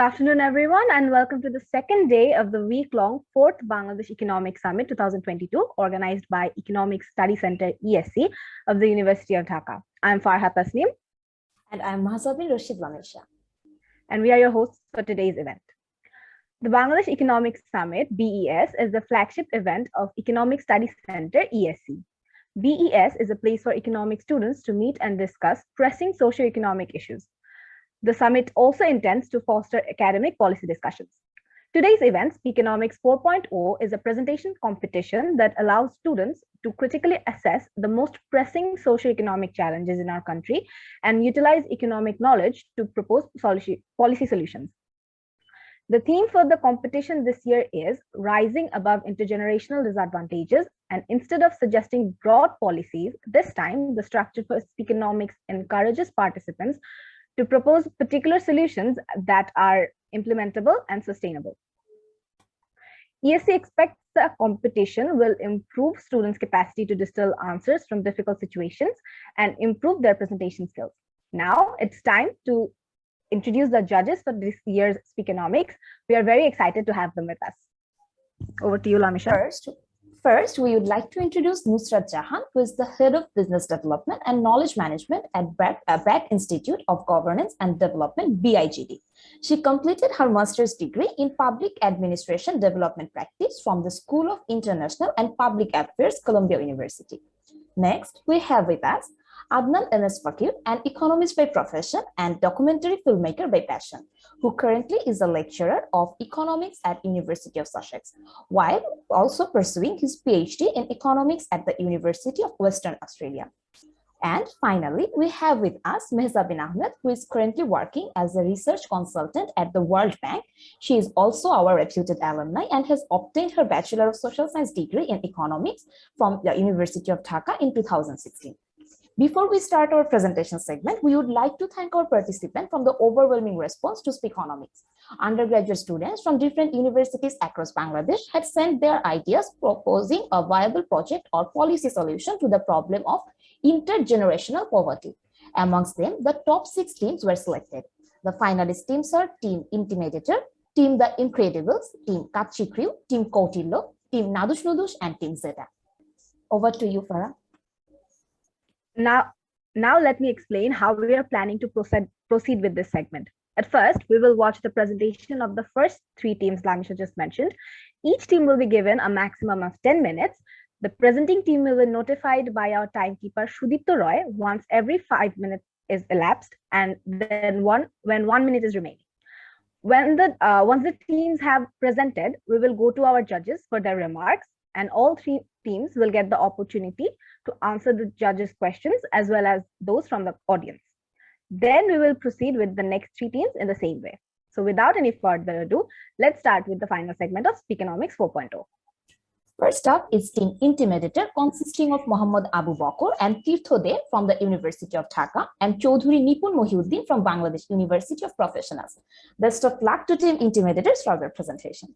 Afternoon, everyone, and welcome to the second day of the week-long 4th Bangladesh Economics Summit 2022, organized by Economics Study Center ESC of the University of Dhaka. I'm Farha Tasneem. And I'm Mehzabeen Ahmad. And we are your hosts for today's event. The Bangladesh Economics Summit, BES, is the flagship event of Economics Study Center ESC. BES is a place for economic students to meet and discuss pressing socio-economic issues. The summit also intends to foster academic policy discussions. Today's event, Speakonomics 4.0, is a presentation competition that allows students to critically assess the most pressing socio-economic challenges in our country and utilize economic knowledge to propose policy solutions. The theme for the competition this year is Rising Above Intergenerational Disadvantages, and instead of suggesting broad policies, this time the structure for Speakonomics encourages participants to propose particular solutions that are implementable and sustainable. ESC expects the competition will improve students' capacity to distill answers from difficult situations and improve their presentation skills. Now it's time to introduce the judges for this year's Speakonomics. We are very excited to have them with us. Over to you, Lamisha. First, we would like to introduce Nusrat Jahan, who is the Head of Business Development and Knowledge Management at Brac Institute of Governance and Development, BIGD. She completed her master's degree in Public Administration Development Practice from the School of International and Public Affairs, Columbia University. Next, we have with us Adnan M S Fakir, an economist by profession and documentary filmmaker by passion, who currently is a lecturer of economics at University of Sussex, while also pursuing his PhD in economics at the University of Western Australia. And finally, we have with us Mehzabeen Ahmad, who is currently working as a research consultant at the World Bank. She is also our reputed alumni and has obtained her Bachelor of Social Science degree in economics from the University of Dhaka in 2016. Before we start our presentation segment, we would like to thank our participants from the overwhelming response to Speakonomics. Undergraduate students from different universities across Bangladesh had sent their ideas proposing a viable project or policy solution to the problem of intergenerational poverty. Amongst them, the top 6 teams were selected. The finalist teams are Team Intimidator, Team The Incredibles, Team 𝐒𝐲𝐞𝐬𝐡, Team 𝐒𝐫𝐞𝐬𝐡, Team Nadush Nudush, and Team Zeta. Over to you, Farah. Now let me explain how we are planning to proceed with this segment. At first, we will watch the presentation of the first 3 teams Lamisha just mentioned. Each team will be given a maximum of 10 minutes. The presenting team will be notified by our timekeeper Sudipto Roy once every 5 minutes is elapsed, and then when 1 minute is remaining. Once the teams have presented, we will go to our judges for their remarks, and all 3 teams will get the opportunity to answer the judges' questions as well as those from the audience. Then we will proceed with the next 3 teams in the same way. So without any further ado, let's start with the final segment of Speakonomics 4.0. First up is Team Intimidator, consisting of Mohammad Abu Bakr and Tirtho De from the University of Dhaka and Chaudhuri Nipun Mohiuddin from Bangladesh University of Professionals. Best of luck to Team Intimidators for their presentation.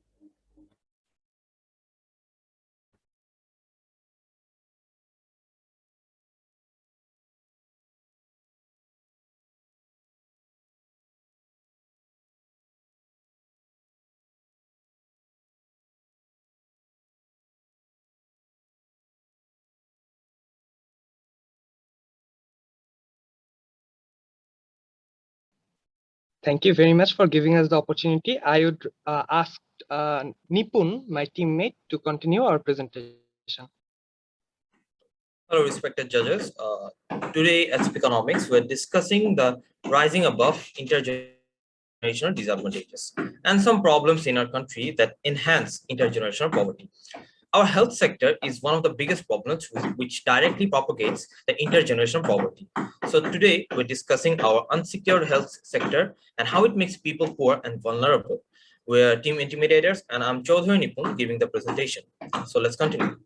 Thank you very much for giving us the opportunity. I would ask Nipun, my teammate, to continue our presentation. Hello, respected judges. Today at Speakonomics, we're discussing the rising above intergenerational disadvantages and some problems in our country that enhance intergenerational poverty. Our health sector is one of the biggest problems which directly propagates the intergenerational poverty. So today we're discussing our unsecured health sector and how it makes people poor and vulnerable. We're Team Intimidators and I'm Chaudhuri Nipun giving the presentation. So let's continue.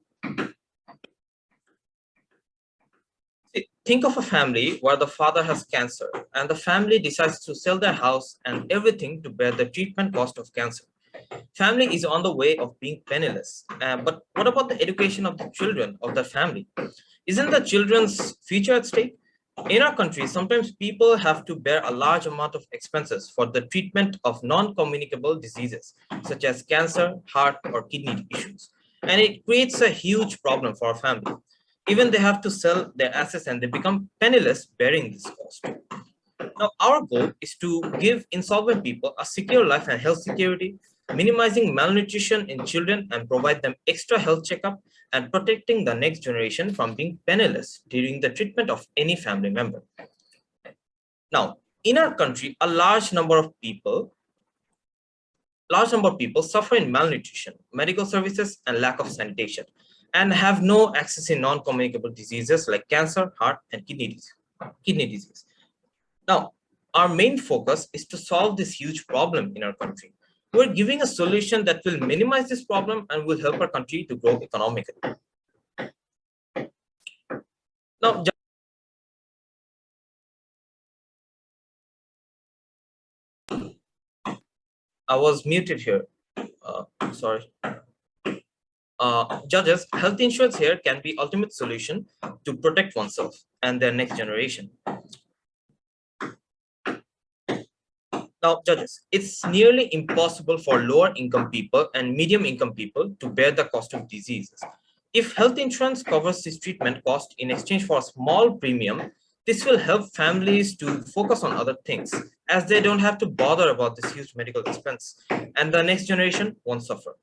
Think of a family where the father has cancer and the family decides to sell their house and everything to bear the treatment cost of cancer. Family is on the way of being penniless. But what about the education of the children of the family? Isn't the children's future at stake? In our country, sometimes people have to bear a large amount of expenses for the treatment of non-communicable diseases, such as cancer, heart, or kidney issues. And it creates a huge problem for our family. Even they have to sell their assets and they become penniless bearing this cost. Now, our goal is to give insolvent people a secure life and health security, minimizing malnutrition in children and provide them extra health checkup and protecting the next generation from being penniless during the treatment of any family member. Now, in our country, a large number of people suffer in malnutrition, medical services, and lack of sanitation, and have no access in non-communicable diseases like cancer, heart, and kidney disease. Now, our main focus is to solve this huge problem in our country. We're giving a solution that will minimize this problem and will help our country to grow economically. Now, I was muted here. Sorry. Judges, health insurance here can be ultimate solution to protect oneself and their next generation. Now, judges, it's nearly impossible for lower income people and medium income people to bear the cost of diseases. If health insurance covers this treatment cost in exchange for a small premium, this will help families to focus on other things, as they don't have to bother about this huge medical expense, and the next generation won't suffer.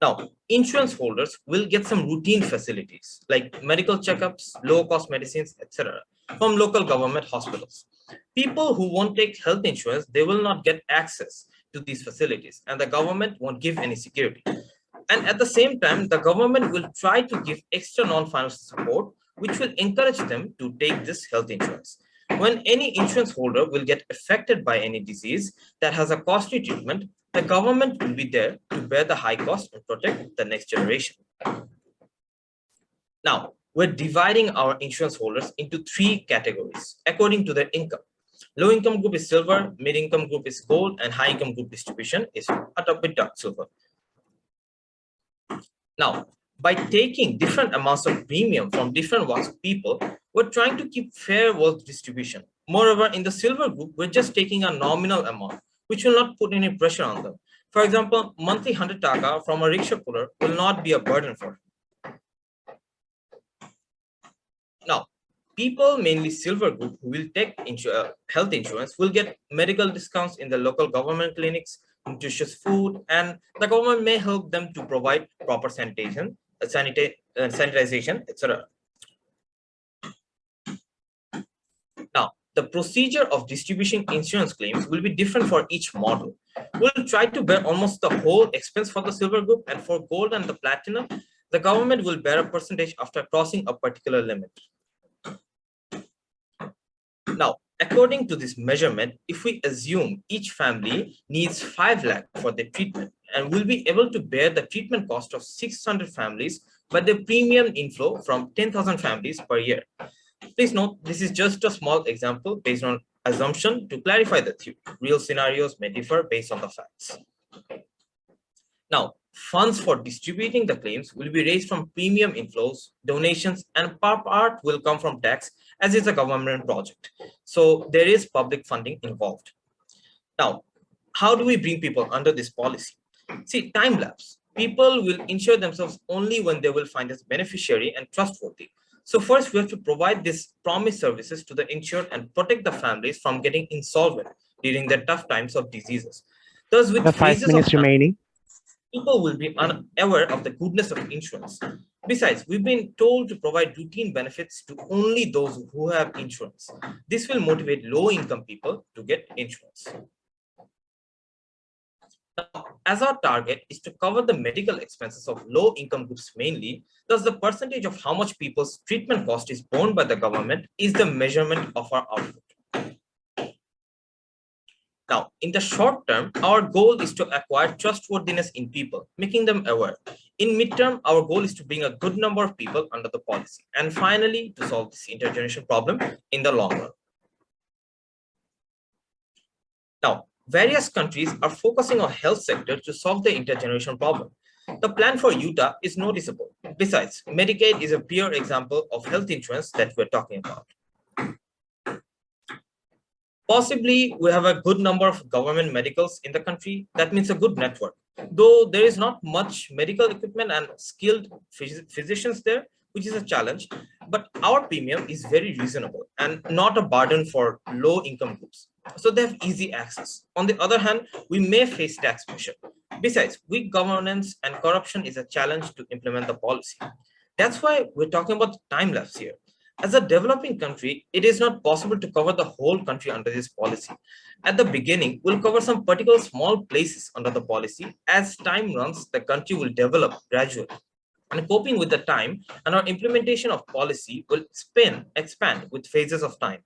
Now, insurance holders will get some routine facilities like medical checkups, low-cost medicines, etc. from local government hospitals. People who won't take health insurance, they will not get access to these facilities, and the government won't give any security. And at the same time, the government will try to give extra non-financial support, which will encourage them to take this health insurance. When any insurance holder will get affected by any disease that has a costly treatment, the government will be there to bear the high cost and protect the next generation. Now, we're dividing our insurance holders into 3 categories according to their income. Low income group is silver, mid income group is gold, and high income group distribution is a bit dark silver. Now, by taking different amounts of premium from different walks of people, we're trying to keep fair wealth distribution. Moreover, in the silver group, we're just taking a nominal amount, which will not put any pressure on them. For example, monthly 100 taka from a rickshaw puller will not be a burden for him. Now, people, mainly silver group, who will take health insurance will get medical discounts in the local government clinics, nutritious food, and the government may help them to provide proper sanitation, sanitization, etc. Now, the procedure of distributing insurance claims will be different for each model. We'll try to bear almost the whole expense for the silver group, and for gold and the platinum, the government will bear a percentage after crossing a particular limit. Now, according to this measurement, if we assume each family needs 5 lakh for their treatment and will be able to bear the treatment cost of 600 families, but the premium inflow from 10,000 families per year. Please note, this is just a small example based on assumption to clarify the theory. Real scenarios may differ based on the facts. Now, funds for distributing the claims will be raised from premium inflows, donations, and part will come from tax, as is a government project. So there is public funding involved. Now, how do we bring people under this policy? See, time lapse. People will insure themselves only when they will find us beneficiary and trustworthy. So first, we have to provide these promised services to the insured and protect the families from getting insolvent during the tough times of diseases. Thus, with 5 minutes remaining, people will be unaware of the goodness of insurance. Besides, we've been told to provide routine benefits to only those who have insurance. This will motivate low-income people to get insurance. Now, as our target is to cover the medical expenses of low-income groups mainly, thus the percentage of how much people's treatment cost is borne by the government is the measurement of our output. Now, in the short term, our goal is to acquire trustworthiness in people, making them aware. In midterm, our goal is to bring a good number of people under the policy. And finally, to solve this intergenerational problem in the long run. Now, various countries are focusing on health sector to solve the intergenerational problem. The plan for Utah is noticeable. Besides, Medicaid is a pure example of health insurance that we're talking about. Possibly, we have a good number of government medicals in the country. That means a good network. Though there is not much medical equipment and skilled physicians there, which is a challenge, but our premium is very reasonable and not a burden for low-income groups. So they have easy access. On the other hand, we may face tax pressure. Besides, weak governance and corruption is a challenge to implement the policy. That's why we're talking about time lapse here. As a developing country, it is not possible to cover the whole country under this policy. At the beginning, we'll cover some particular small places under the policy. As time runs, the country will develop gradually. And coping with the time and our implementation of policy will expand with phases of time.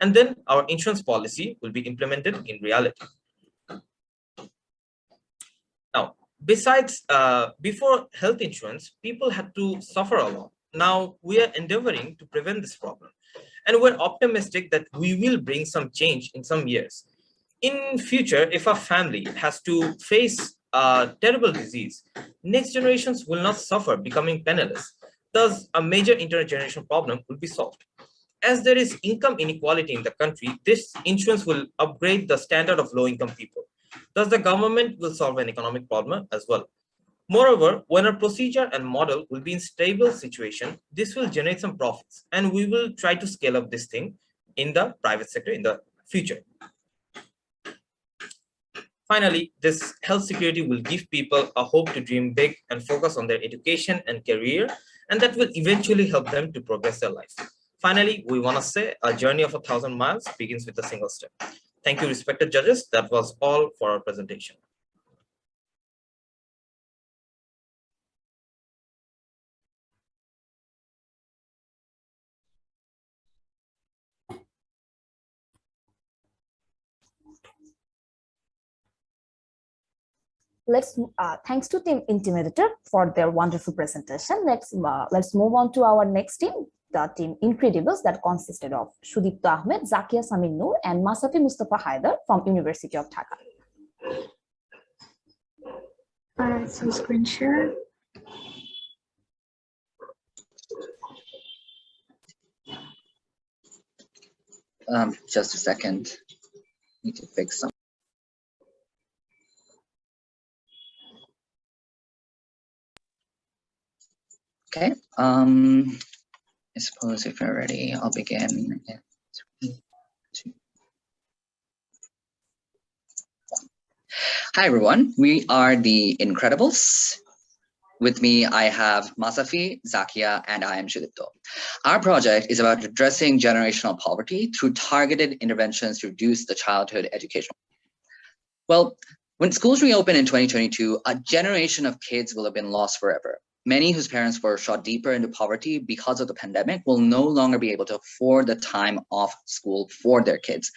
And then our insurance policy will be implemented in reality. Now, besides, before health insurance, people had to suffer a lot. Now we are endeavoring to prevent this problem, and we're optimistic that we will bring some change in some years. In future, if a family has to face a terrible disease, next generations will not suffer becoming penniless. Thus, a major intergenerational problem will be solved. As there is income inequality in the country, this insurance will upgrade the standard of low-income people. Thus, the government will solve an economic problem as well. Moreover, when our procedure and model will be in stable situation, this will generate some profits, and we will try to scale up this thing in the private sector in the future. Finally, this health security will give people a hope to dream big and focus on their education and career, and that will eventually help them to progress their life. Finally, we want to say a journey of 1,000 miles begins with a single step. Thank you, respected judges. That was all for our presentation. Thanks to Team Intimidator for their wonderful presentation. Let's move on to our next team, the Team Incredibles, that consisted of Sudipto Ahmed, Zakia Samin Noor, and Masafi Mustafa Haider from University of Dhaka. So screen share. Just a second. Need to fix some. Okay. I suppose if you're ready, I'll begin. 3, 2, 1. Hi, everyone. We are the Incredibles. With me, I have Masafi, Zakia, and I am Sudipto. Our project is about addressing generational poverty through targeted interventions to reduce the childhood education. Well, when schools reopen in 2022, a generation of kids will have been lost forever. Many whose parents were shot deeper into poverty because of the pandemic will no longer be able to afford the time off school for their kids.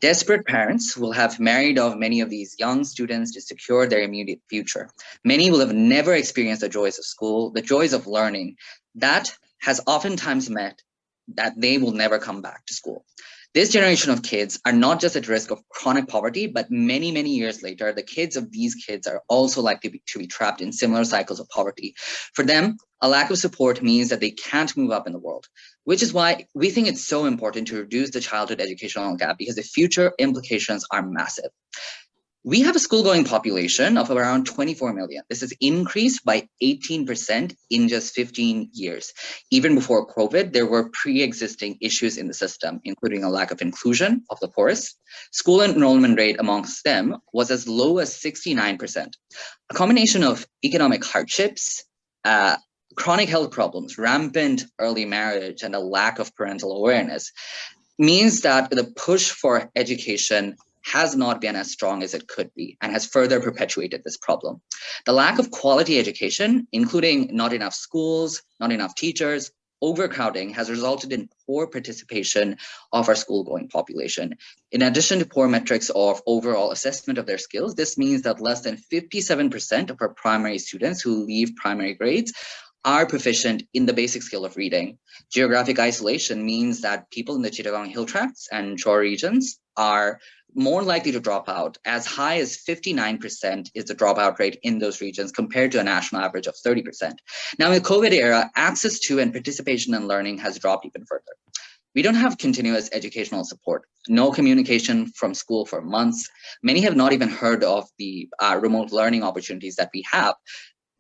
Desperate parents will have married off many of these young students to secure their immediate future. Many will have never experienced the joys of school, the joys of learning. That has oftentimes meant that they will never come back to school. This generation of kids are not just at risk of chronic poverty, but many, many years later, the kids of these kids are also likely to be trapped in similar cycles of poverty. For them, a lack of support means that they can't move up in the world, which is why we think it's so important to reduce the childhood educational gap, because the future implications are massive. We have a school-going population of around 24 million. This has increased by 18% in just 15 years. Even before COVID, there were pre-existing issues in the system, including a lack of inclusion of the poorest. School enrollment rate amongst them was as low as 69%. A combination of economic hardships, chronic health problems, rampant early marriage, and a lack of parental awareness means that the push for education has not been as strong as it could be and has further perpetuated this problem. The lack of quality education, including not enough schools, not enough teachers, overcrowding, has resulted in poor participation of our school-going population. In addition to poor metrics of overall assessment of their skills, this means that less than 57% of our primary students who leave primary grades are proficient in the basic skill of reading. Geographic isolation means that people in the Chittagong Hill Tracts and Chor regions are more likely to drop out. As high as 59% is the dropout rate in those regions compared to a national average of 30%. Now, in the COVID era, access to and participation in learning has dropped even further. We don't have continuous educational support, no communication from school for months. Many have not even heard of the remote learning opportunities that we have.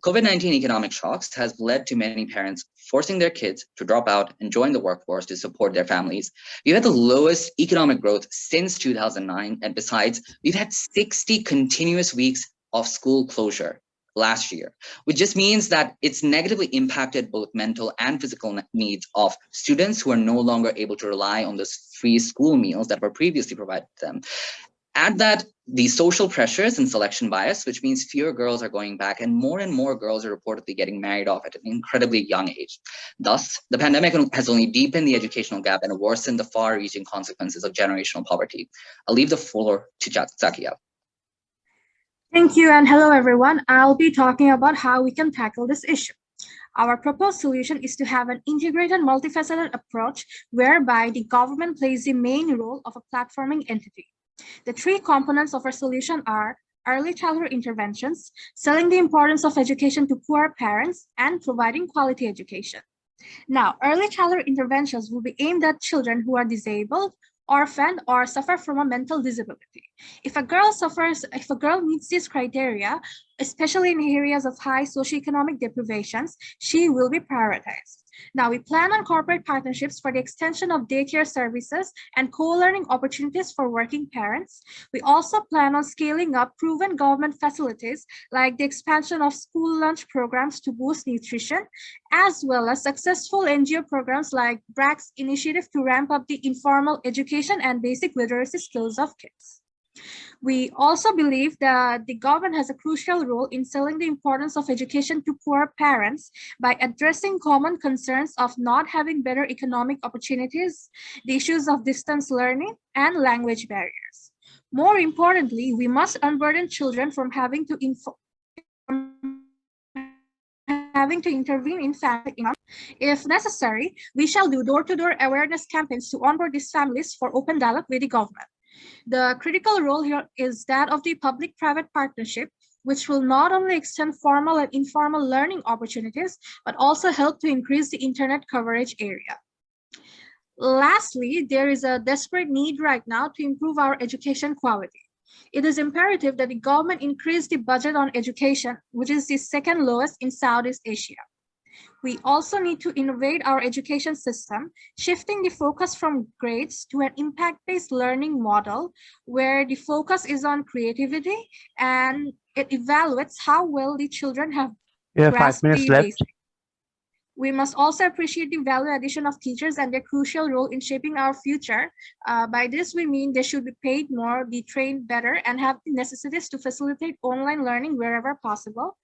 COVID-19 economic shocks has led to many parents forcing their kids to drop out and join the workforce to support their families. We've had the lowest economic growth since 2009. And besides, we've had 60 continuous weeks of school closure last year, which just means that it's negatively impacted both mental and physical needs of students who are no longer able to rely on those free school meals that were previously provided to them. Add that the social pressures and selection bias, which means fewer girls are going back and more girls are reportedly getting married off at an incredibly young age. Thus, the pandemic has only deepened the educational gap and worsened the far-reaching consequences of generational poverty. I'll leave the floor to Zakia. Thank you, and hello everyone. I'll be talking about how we can tackle this issue. Our proposed solution is to have an integrated, multifaceted approach whereby the government plays the main role of a platforming entity. The three components of our solution are early childhood interventions, selling the importance of education to poor parents, and providing quality education. Now, early childhood interventions will be aimed at children who are disabled, orphaned, or suffer from a mental disability. If a girl meets these criteria, especially in areas of high socioeconomic deprivations, she will be prioritized. Now, we plan on corporate partnerships for the extension of daycare services and co-learning opportunities for working parents. We also plan on scaling up proven government facilities like the expansion of school lunch programs to boost nutrition, as well as successful NGO programs like Brac's initiative to ramp up the informal education and basic literacy skills of kids. We also believe that the government has a crucial role in selling the importance of education to poor parents by addressing common concerns of not having better economic opportunities, the issues of distance learning, and language barriers. More importantly, we must unburden children from having to intervene in family income. If necessary, we shall do door-to-door awareness campaigns to onboard these families for open dialogue with the government. The critical role here is that of the public-private partnership, which will not only extend formal and informal learning opportunities, but also help to increase the internet coverage area. Lastly, there is a desperate need right now to improve our education quality. It is imperative that the government increase the budget on education, which is the second lowest in Southeast Asia. We also need to innovate our education system, shifting the focus from grades to an impact-based learning model where the focus is on creativity and it evaluates how well the children have grasped 5 minutes the left. basics. We must also appreciate the value addition of teachers and their crucial role in shaping our future. By this, we mean they should be paid more, be trained better, and have the necessities to facilitate online learning wherever possible.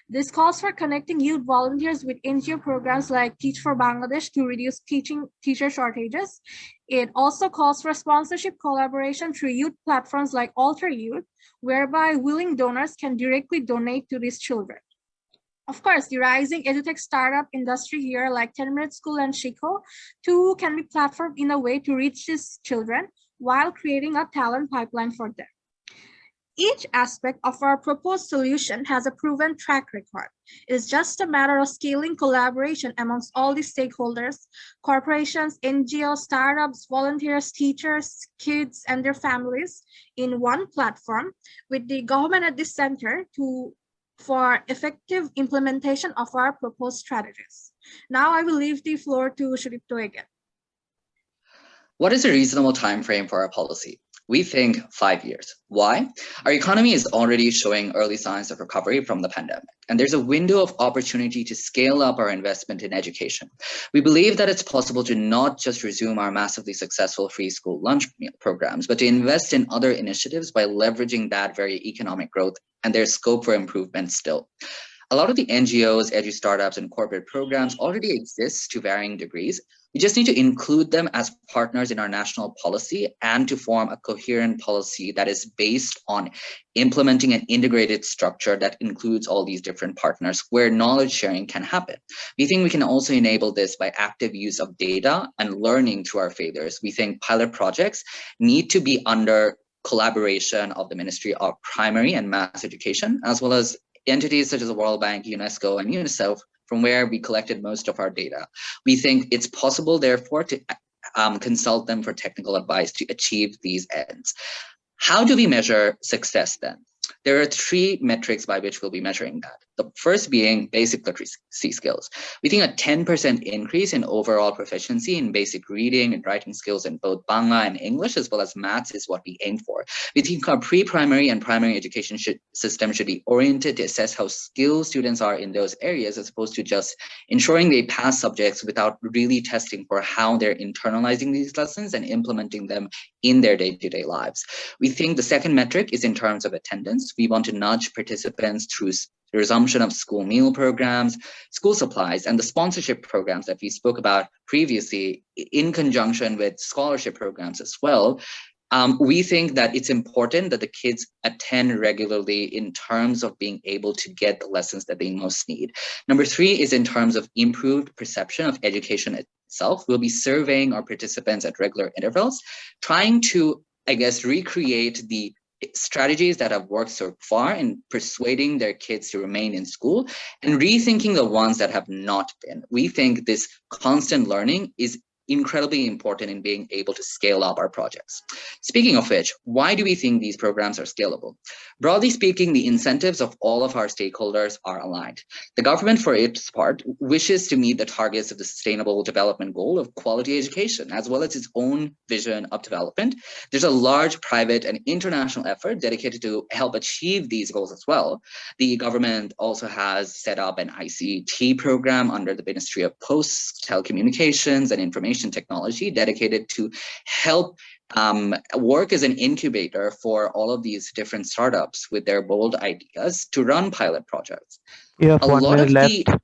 This calls for connecting youth volunteers with NGO programs like Teach for Bangladesh to reduce teacher shortages. It also calls for sponsorship collaboration through youth platforms like Alter Youth, whereby willing donors can directly donate to these children. Of course, the rising edutech startup industry here like 10-Minute School and 𝐒𝐲𝐞𝐚𝐤𝐿 too can be platformed in a way to reach these children while creating a talent pipeline for them. Each aspect of our proposed solution has a proven track record. It is just a matter of scaling collaboration amongst all the stakeholders, corporations, NGOs, startups, volunteers, teachers, kids, and their families in one platform with the government at the center for effective implementation of our proposed strategies. Now I will leave the floor to Sudipto again. What is a reasonable time frame for our policy? We think 5 years. Why? Our economy is already showing early signs of recovery from the pandemic, and there's a window of opportunity to scale up our investment in education. We believe that it's possible to not just resume our massively successful free school lunch meal programs, but to invest in other initiatives by leveraging that very economic growth and there's scope for improvement still. A lot of the NGOs, edu startups, and corporate programs already exist to varying degrees. We just need to include them as partners in our national policy and to form a coherent policy that is based on implementing an integrated structure that includes all these different partners where knowledge sharing can happen. We think we can also enable this by active use of data and learning through our failures. We think pilot projects need to be under collaboration of the Ministry of Primary and Mass Education, as well as entities such as the World Bank, UNESCO, and UNICEF, from where we collected most of our data. We think it's possible, therefore, to consult them for technical advice to achieve these ends. How do we measure success then? There are 3 metrics by which we'll be measuring that. The first being basic literacy skills. We think a 10% increase in overall proficiency in basic reading and writing skills in both Bangla and English, as well as maths, is what we aim for. We think our pre-primary and primary education system should be oriented to assess how skilled students are in those areas, as opposed to just ensuring they pass subjects without really testing for how they're internalizing these lessons and implementing them in their day-to-day lives. We think the second metric is in terms of attendance. We want to nudge participants through the resumption of school meal programs, school supplies, and the sponsorship programs that we spoke about previously, in conjunction with scholarship programs as well. We think that it's important that the kids attend regularly in terms of being able to get the lessons that they most need. Number 3 is in terms of improved perception of education itself. We'll be surveying our participants at regular intervals, trying to, I guess, recreate the strategies that have worked so far in persuading their kids to remain in school and rethinking the ones that have not been. We think this constant learning is incredibly important in being able to scale up our projects. Speaking of which, why do we think these programs are scalable? Broadly speaking, the incentives of all of our stakeholders are aligned. The government, for its part, wishes to meet the targets of the Sustainable Development Goal of quality education, as well as its own vision of development. There's a large private and international effort dedicated to help achieve these goals as well. The government also has set up an ICT program under the Ministry of Posts, Telecommunications, and Information Technology, dedicated to help work as an incubator for all of these different startups with their bold ideas to run pilot projects. You have A 1 lot minute of left.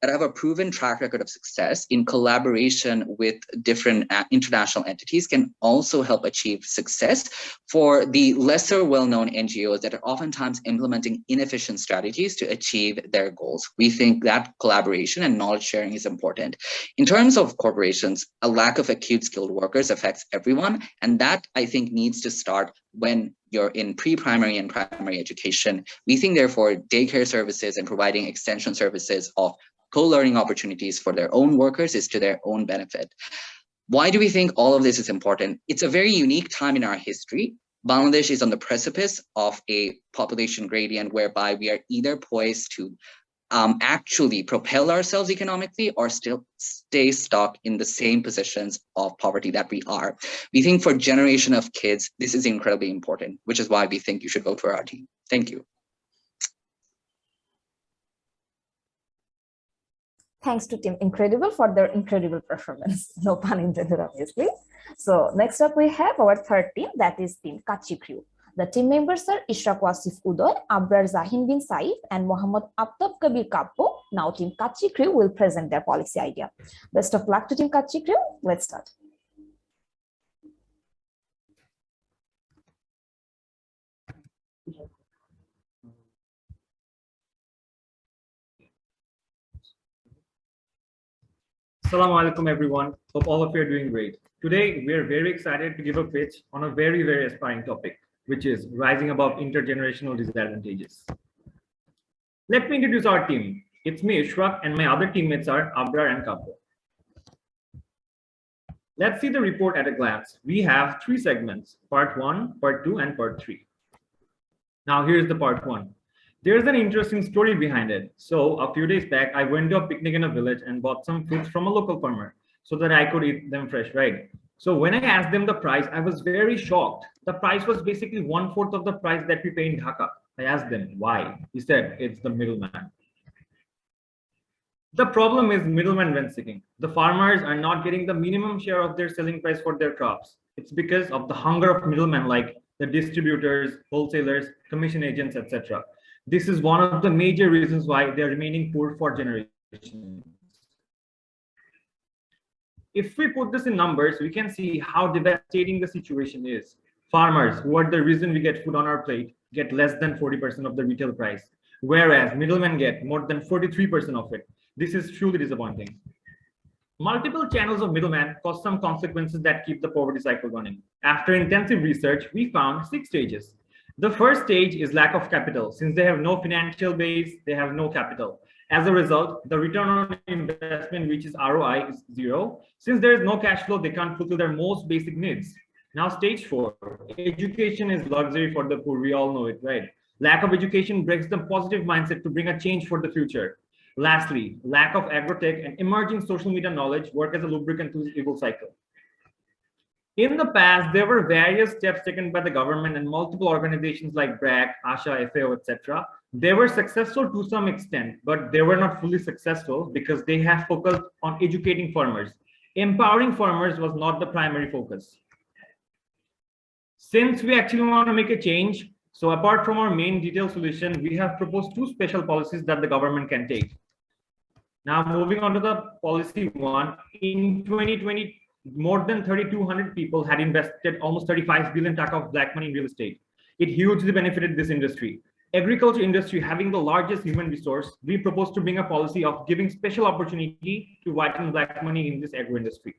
that have a proven track record of success in collaboration with different international entities can also help achieve success for the lesser well-known NGOs that are oftentimes implementing inefficient strategies to achieve their goals. We think that collaboration and knowledge sharing is important. In terms of corporations, a lack of acute skilled workers affects everyone, and that, I think, needs to start when you're in pre-primary and primary education. We think, therefore, daycare services and providing extension services of co-learning opportunities for their own workers is to their own benefit. Why do we think all of this is important? It's a very unique time in our history. Bangladesh is on the precipice of a population gradient whereby we are either poised to actually propel ourselves economically or still stay stuck in the same positions of poverty that we are. We think for generation of kids, this is incredibly important, which is why we think you should vote for our team. Thank you. Thanks to Team Incredible for their incredible performance. No pun intended, obviously. So next up we have our third team, that is Team 𝐒𝐤𝐞𝐬. The team members are Ishraq Wasif Udoy, Abrar Zahin bin Saif, and Mohammad 𝐒𝐫𝐞𝐬𝐿. Now Team 𝐒𝐤𝐞𝐬 will present their policy idea. Best of luck to Team 𝐒𝐤𝐞𝐬. Let's start. Assalamu alaikum everyone. Hope all of you are doing great. Today we are very excited to give a pitch on a very aspiring topic, which is rising above intergenerational disadvantages. Let me introduce our team. It's me, Ishraq, and my other teammates are Abrar and 𝐶𝐵𝐞𝐬. Let's see the report at a glance. We have 3 segments, part 1, part 2, and part 3. Now here's the part 1. There's an interesting story behind it. So a few days back, I went to a picnic in a village and bought some fruits from a local farmer so that I could eat them fresh, right? So when I asked them the price, I was very shocked. The price was basically 1/4 of the price that we pay in Dhaka. I asked them why. He said, it's the middleman. The problem is middleman rent seeking. The farmers are not getting the minimum share of their selling price for their crops. It's because of the hunger of middlemen like the distributors, wholesalers, commission agents, etc. This is one of the major reasons why they're remaining poor for generations. If we put this in numbers, we can see how devastating the situation is. Farmers, who are the reason we get food on our plate, get less than 40% of the retail price, whereas middlemen get more than 43% of it. This is truly disappointing. Multiple channels of middlemen cause some consequences that keep the poverty cycle running. After intensive research, we found 6 stages. The first stage is lack of capital. Since they have no financial base, they have no capital. As a result, the return on investment, which is ROI, is 0. Since there is no cash flow, they can't fulfill their most basic needs. Now, stage 4, education is luxury for the poor. We all know it, right? Lack of education breaks the positive mindset to bring a change for the future. Lastly, lack of agrotech and emerging social media knowledge work as a lubricant to this evil cycle. In the past, there were various steps taken by the government and multiple organizations like Brac, ASHA, 𝐓𝐢𝐬𝐽, etc. They were successful to some extent, but they were not fully successful because they have focused on educating farmers. Empowering farmers was not the primary focus. Since we actually want to make a change, so apart from our main detailed solution, we have proposed 2 special policies that the government can take. Now, moving on to the policy 1, in 2020, more than 3,200 people had invested almost 35 billion taka of black money in real estate. It hugely benefited this industry. Agriculture industry having the largest human resource, we propose to bring a policy of giving special opportunity to white and black money in this agro industry.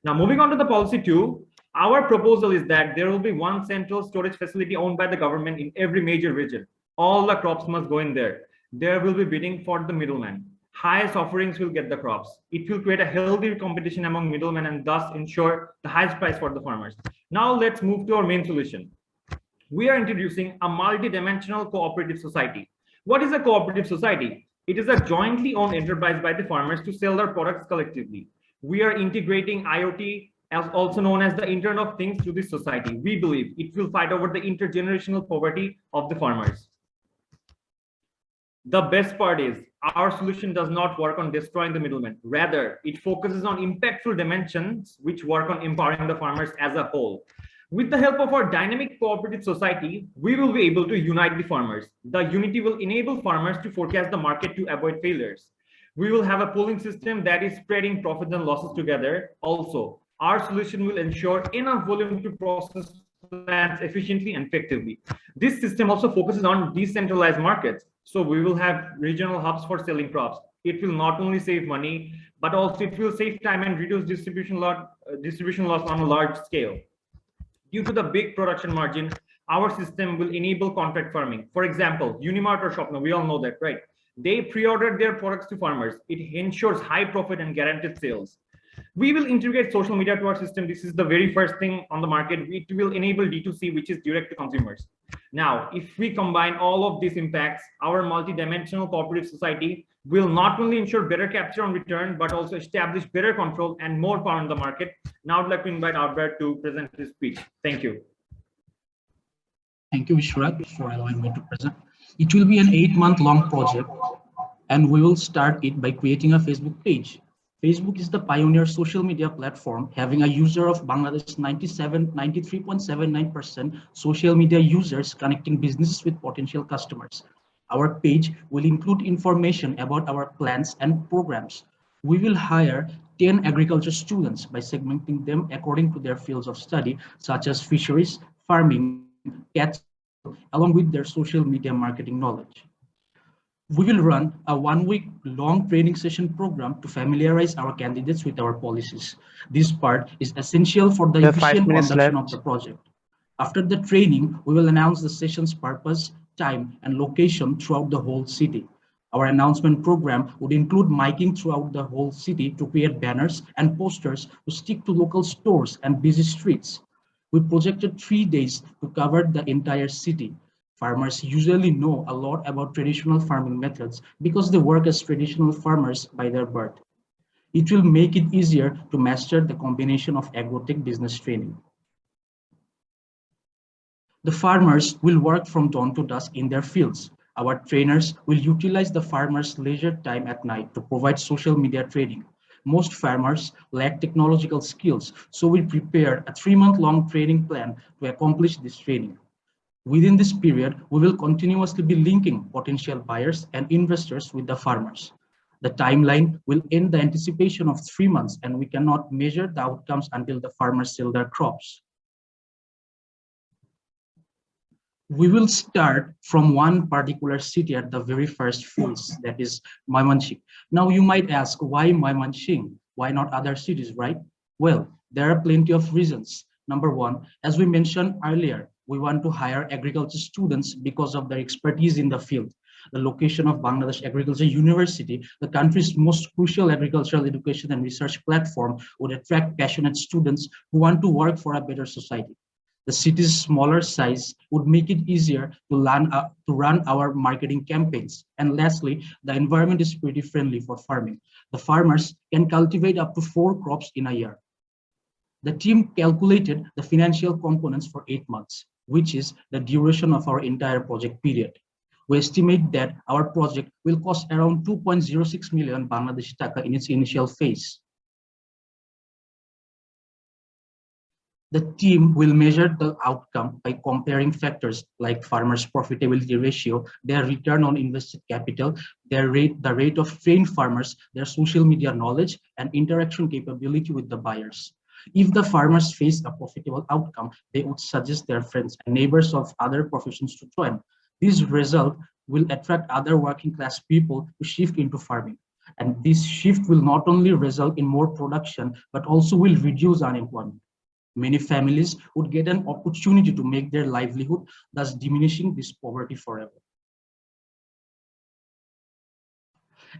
Now, moving on to the policy 2, our proposal is that there will be one central storage facility owned by the government in every major region. All the crops must go in there. There will be bidding for the middleman. Highest offerings will get the crops. It will create a healthy competition among middlemen and thus ensure the highest price for the farmers. Now let's move to our main solution. We are introducing a multi-dimensional cooperative society. What is a cooperative society? It is a jointly owned enterprise by the farmers to sell their products collectively. We are integrating IoT, as also known as the Internet of Things, to this society. We believe it will fight over the intergenerational poverty of the farmers. The best part is our solution does not work on destroying the middleman. Rather, it focuses on impactful dimensions which work on empowering the farmers as a whole. With the help of our dynamic cooperative society, we will be able to unite the farmers. The unity will enable farmers to forecast the market to avoid failures. We will have a pooling system that is spreading profits and losses together. Also, our solution will ensure enough volume to process plants efficiently and effectively. This system also focuses on decentralized markets. So we will have regional hubs for selling crops. It will not only save money, but also it will save time and reduce distribution loss on a large scale. Due to the big production margin, our system will enable contract farming. For example, Unimart or Shopno, we all know that, right? They pre-ordered their products to farmers. It ensures high profit and guaranteed sales. We will integrate social media to our system. This is the very first thing on the market. It will enable D2C, which is direct to consumers. Now, if we combine all of these impacts, our multi-dimensional cooperative society will not only ensure better capture on return, but also establish better control and more power in the market. Now I'd like to invite Albert to present his speech. Thank you. Thank you, Nusrat, for allowing me to present. It will be an 8-month-long project, and we will start it by creating a Facebook page. Facebook is the pioneer social media platform, having a user of Bangladesh 93.79% social media users, connecting businesses with potential customers. Our page will include information about our plans and programs. We will hire 10 agriculture students by segmenting them according to their fields of study, such as fisheries, farming, cats, along with their social media marketing knowledge. We will run a 1-week-long training session program to familiarize our candidates with our policies. This part is essential for the efficient conduction of the project. After the training, we will announce the session's purpose, time, and location throughout the whole city. Our announcement program would include miking throughout the whole city to create banners and posters to stick to local stores and busy streets. We projected 3 days to cover the entire city. Farmers usually know a lot about traditional farming methods because they work as traditional farmers by their birth. It will make it easier to master the combination of agrotech business training. The farmers will work from dawn to dusk in their fields. Our trainers will utilize the farmers' leisure time at night to provide social media training. Most farmers lack technological skills, so we prepared a 3-month-long training plan to accomplish this training. Within this period, we will continuously be linking potential buyers and investors with the farmers. The timeline will end the anticipation of 3 months, and we cannot measure the outcomes until the farmers sell their crops. We will start from one particular city at the very first phase, that is Mymensingh. Now you might ask, why Mymensingh? Why not other cities, right? Well, there are plenty of reasons. Number one, as we mentioned earlier, we want to hire agriculture students because of their expertise in the field. The location of Bangladesh Agriculture University, the country's most crucial agricultural education and research platform, would attract passionate students who want to work for a better society. The city's smaller size would make it easier to run our marketing campaigns. And lastly, the environment is pretty friendly for farming. The farmers can cultivate up to 4 crops in a year. The team calculated the financial components for 8 months, which is the duration of our entire project period. We estimate that our project will cost around 2.06 million Bangladeshi taka in its initial phase. The team will measure the outcome by comparing factors like farmers' profitability ratio, their return on invested capital, the rate of trained farmers, their social media knowledge, and interaction capability with the buyers. If the farmers face a profitable outcome, they would suggest their friends and neighbors of other professions to join. This result will attract other working class people to shift into farming. And this shift will not only result in more production, but also will reduce unemployment. Many families would get an opportunity to make their livelihood, thus diminishing this poverty forever.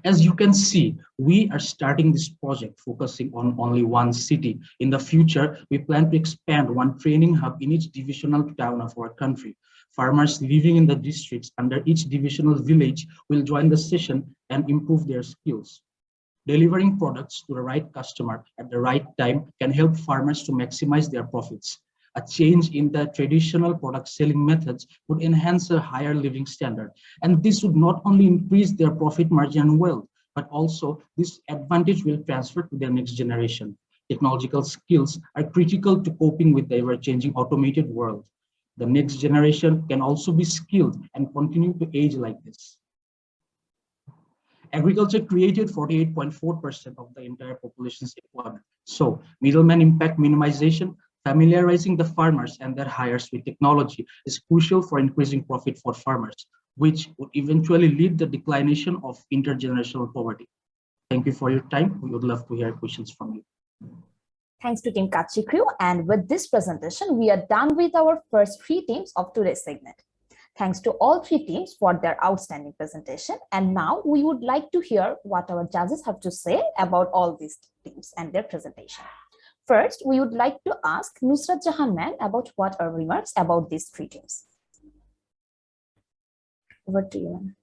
As you can see, we are starting this project focusing on only one city. In the future, we plan to expand one training hub in each divisional town of our country. Farmers living in the districts under each divisional village will join the session and improve their skills. Delivering products to the right customer at the right time can help farmers to maximize their profits. A change in the traditional product selling methods would enhance a higher living standard. And this would not only increase their profit margin and wealth, but also this advantage will transfer to their next generation. Technological skills are critical to coping with the ever-changing automated world. The next generation can also be skilled and continue to age like this. Agriculture created 48.4% of the entire population's employment. So middleman impact minimization, familiarizing the farmers and their hires with technology is crucial for increasing profit for farmers, which would eventually lead the declination of intergenerational poverty. Thank you for your time. We would love to hear questions from you. Thanks to Team Kachi Crew. And with this presentation, we are done with our first 3 teams of today's segment. Thanks to all 3 teams for their outstanding presentation. And now we would like to hear what our judges have to say about all these teams and their presentation. First, we would like to ask Nusrat Jahan ma'am about what are remarks about these 3 teams. Over to you, ma'am.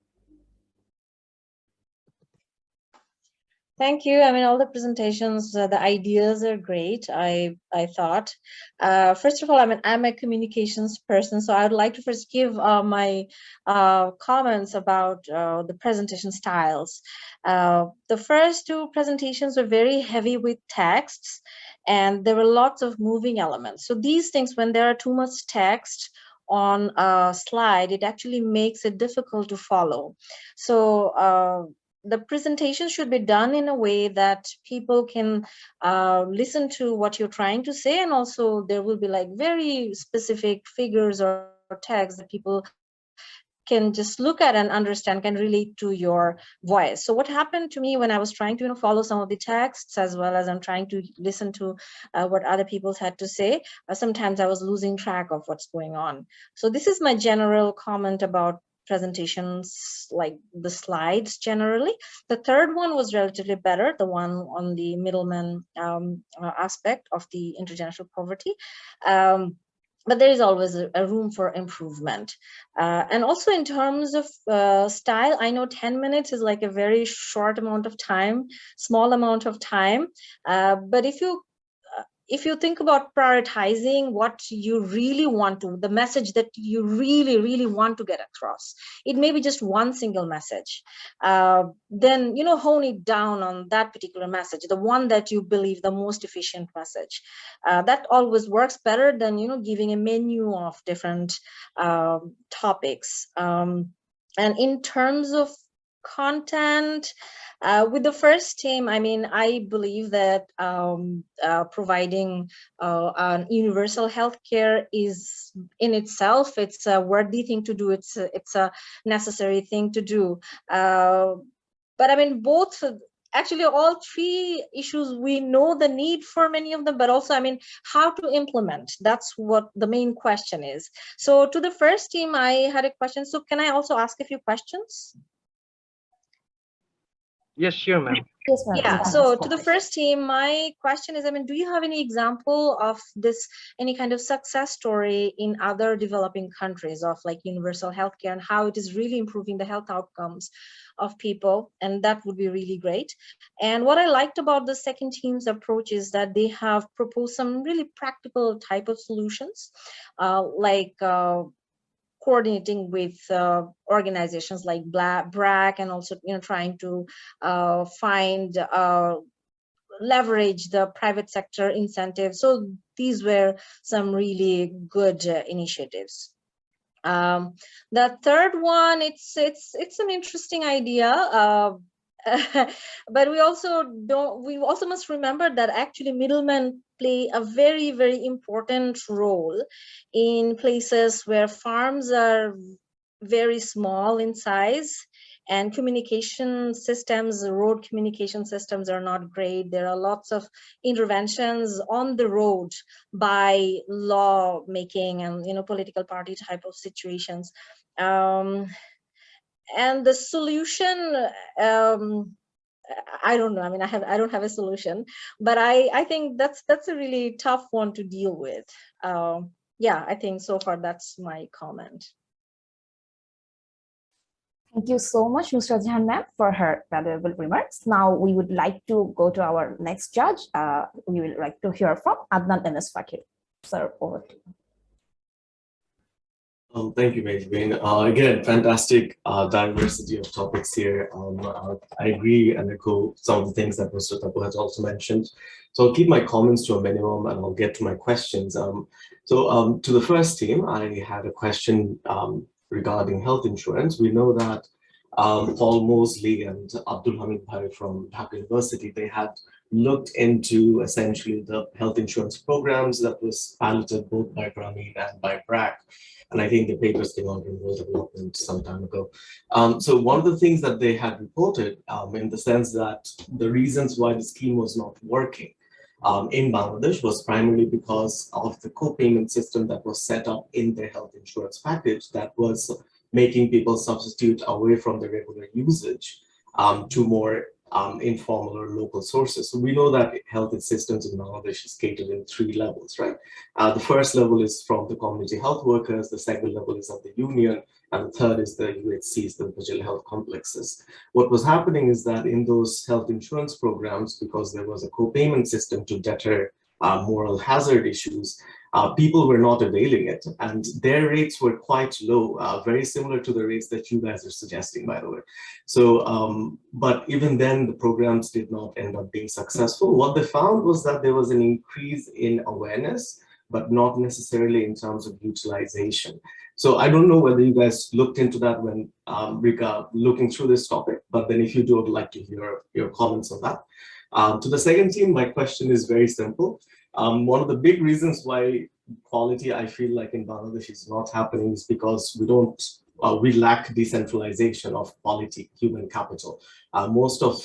Thank you. I mean, all the presentations, the ideas are great, I thought. First of all, I mean, I'm a communications person, so I would like to first give my comments about the presentation styles. The first 2 presentations were very heavy with texts, and there were lots of moving elements. So these things, when there are too much text on a slide, it actually makes it difficult to follow. So the presentation should be done in a way that people can listen to what you're trying to say, and also there will be like very specific figures or text that people can just look at and understand, can relate to your voice. So what happened to me when I was trying to follow some of the texts, as well as I'm trying to listen to what other people had to say, sometimes I was losing track of what's going on. So this is my general comment about presentations, like the slides generally. The third one was relatively better, the one on the middleman aspect of the intergenerational poverty. But there is always a room for improvement. And also in terms of style, I know 10 minutes is like a very short amount of time, small amount of time. But if you think about prioritizing what you really want to, the message that you really, really want to get across, it may be just one single message. Then, hone it down on that particular message, the one that you believe the most efficient message. That always works better than, giving a menu of different topics. And in terms of content, with the first team, I mean, I believe that providing universal healthcare is in itself, it's a worthy thing to do. It's a necessary thing to do. But I mean, both actually all three issues, we know the need for many of them, but also, I mean, how to implement, that's what the main question is. So to the first team, I had a question. So can I also ask a few questions? Yes, sure, ma'am. Yes, ma'am. Yeah, so to the first team, my question is, I mean, do you have any example of this, any kind of success story in other developing countries of like universal healthcare and how it is really improving the health outcomes of people? And that would be really great. And what I liked about the second team's approach is that they have proposed some really practical type of solutions, like coordinating with organizations like Brac, and also, you know, trying to find leverage the private sector incentives. So these were some really good initiatives. The third one, it's an interesting idea. But we also must remember that actually middlemen play a very, very important role in places where farms are very small in size and communication systems, road communication systems are not great. There are lots of interventions on the road by law making and, you know, political party type of situations. And the solution, I don't know. I mean, I don't have a solution, but I think that's a really tough one to deal with. Yeah, I think so far that's my comment. Thank you so much, Nusrat Jahan ma'am, for her valuable remarks. Now we would like to go to our next judge. We would like to hear from Adnan M S Fakir. Sir, over to you. Thank you, Mehzabeen. Again, fantastic diversity of topics here. I agree and echo some of the things that Mr. Tapu has also mentioned. So I'll keep my comments to a minimum and I'll get to my questions. To the first team, I had a question regarding health insurance. We know that Paul Mosley and Abdul Hamid Bhai from Dhaka University, they had looked into essentially the health insurance programs that was piloted both by Grameen and by Brac. And I think the papers came out in World Development some time ago. So one of the things that they had reported in the sense that the reasons why the scheme was not working in Bangladesh was primarily because of the co-payment system that was set up in their health insurance package that was making people substitute away from the regular usage to more informal or local sources. So we know that health systems in Bangladesh is catered in 3 levels, right? The first level is from the community health workers, the second level is of the union, and the third is the UHCs, the individual health complexes. What was happening is that in those health insurance programs, because there was a co-payment system to deter moral hazard issues, people were not availing it, and their rates were quite low, very similar to the rates that you guys are suggesting, by the way. So, but even then, the programs did not end up being successful. What they found was that there was an increase in awareness, but not necessarily in terms of utilization. So I don't know whether you guys looked into that when looking through this topic, but then if you do, I'd like to hear your comments on that. To the second team, my question is very simple. One of the big reasons why quality, I feel like in Bangladesh is not happening is because we lack decentralization of quality human capital. Most of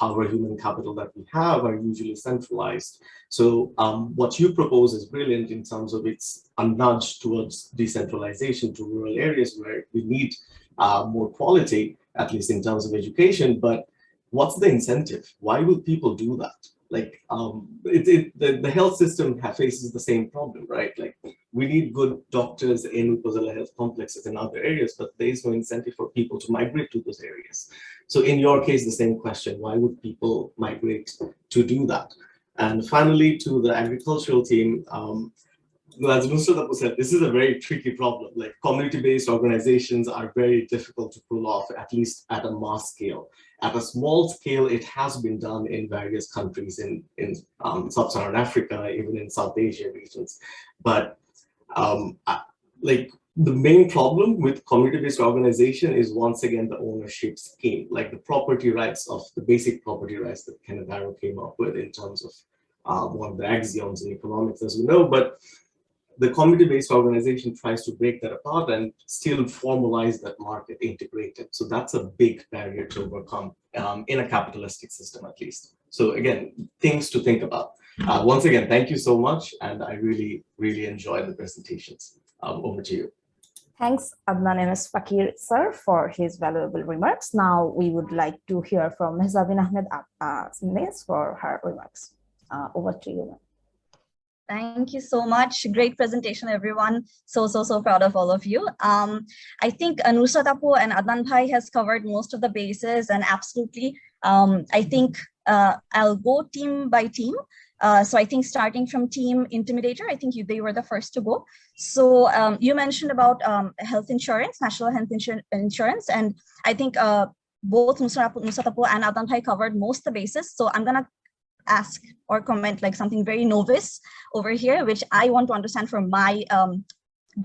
our human capital that we have are usually centralized. So what you propose is brilliant in terms of it's a nudge towards decentralization to rural areas where we need more quality, at least in terms of education. But what's the incentive? Why will people do that? Like the health system faces the same problem, right? Like we need good doctors in Upazila health complexes in other areas, but there is no incentive for people to migrate to those areas. So in your case, the same question, why would people migrate to do that? And finally, to the agricultural team, as Nusrat Jahan said, this is a very tricky problem. Like community-based organizations are very difficult to pull off, at least at a mass scale. At a small scale, it has been done in various countries in sub-Saharan Africa, even in South Asia regions. But like the main problem with community-based organization is once again the ownership scheme, like the property rights of the basic property rights that 𝐏𝐫𝐞𝐬𝐴 came up with in terms of one of the axioms in economics, as we know. But the community-based organization tries to break that apart and still formalize that market, integrate it. So that's a big barrier to overcome in a capitalistic system, at least. So again, things to think about. Once again, thank you so much. And I really, really enjoyed the presentations. Over to you. Thanks, Adnan M S Fakir, sir, for his valuable remarks. Now we would like to hear from Mehzabeen Ahmad for her remarks. Over to you. Thank you so much. Great presentation, everyone. So proud of all of you. I think Nusrat Apu and Adnan Bhai has covered most of the bases, and absolutely, I think I'll go team by team. So I think starting from Team Intimidator, I think they were the first to go. So you mentioned about health insurance, national health insurance, and I think both Nusrat Apu and Adnan Bhai covered most of the bases. So I'm gonna ask or comment like something very novice over here, which I want to understand from my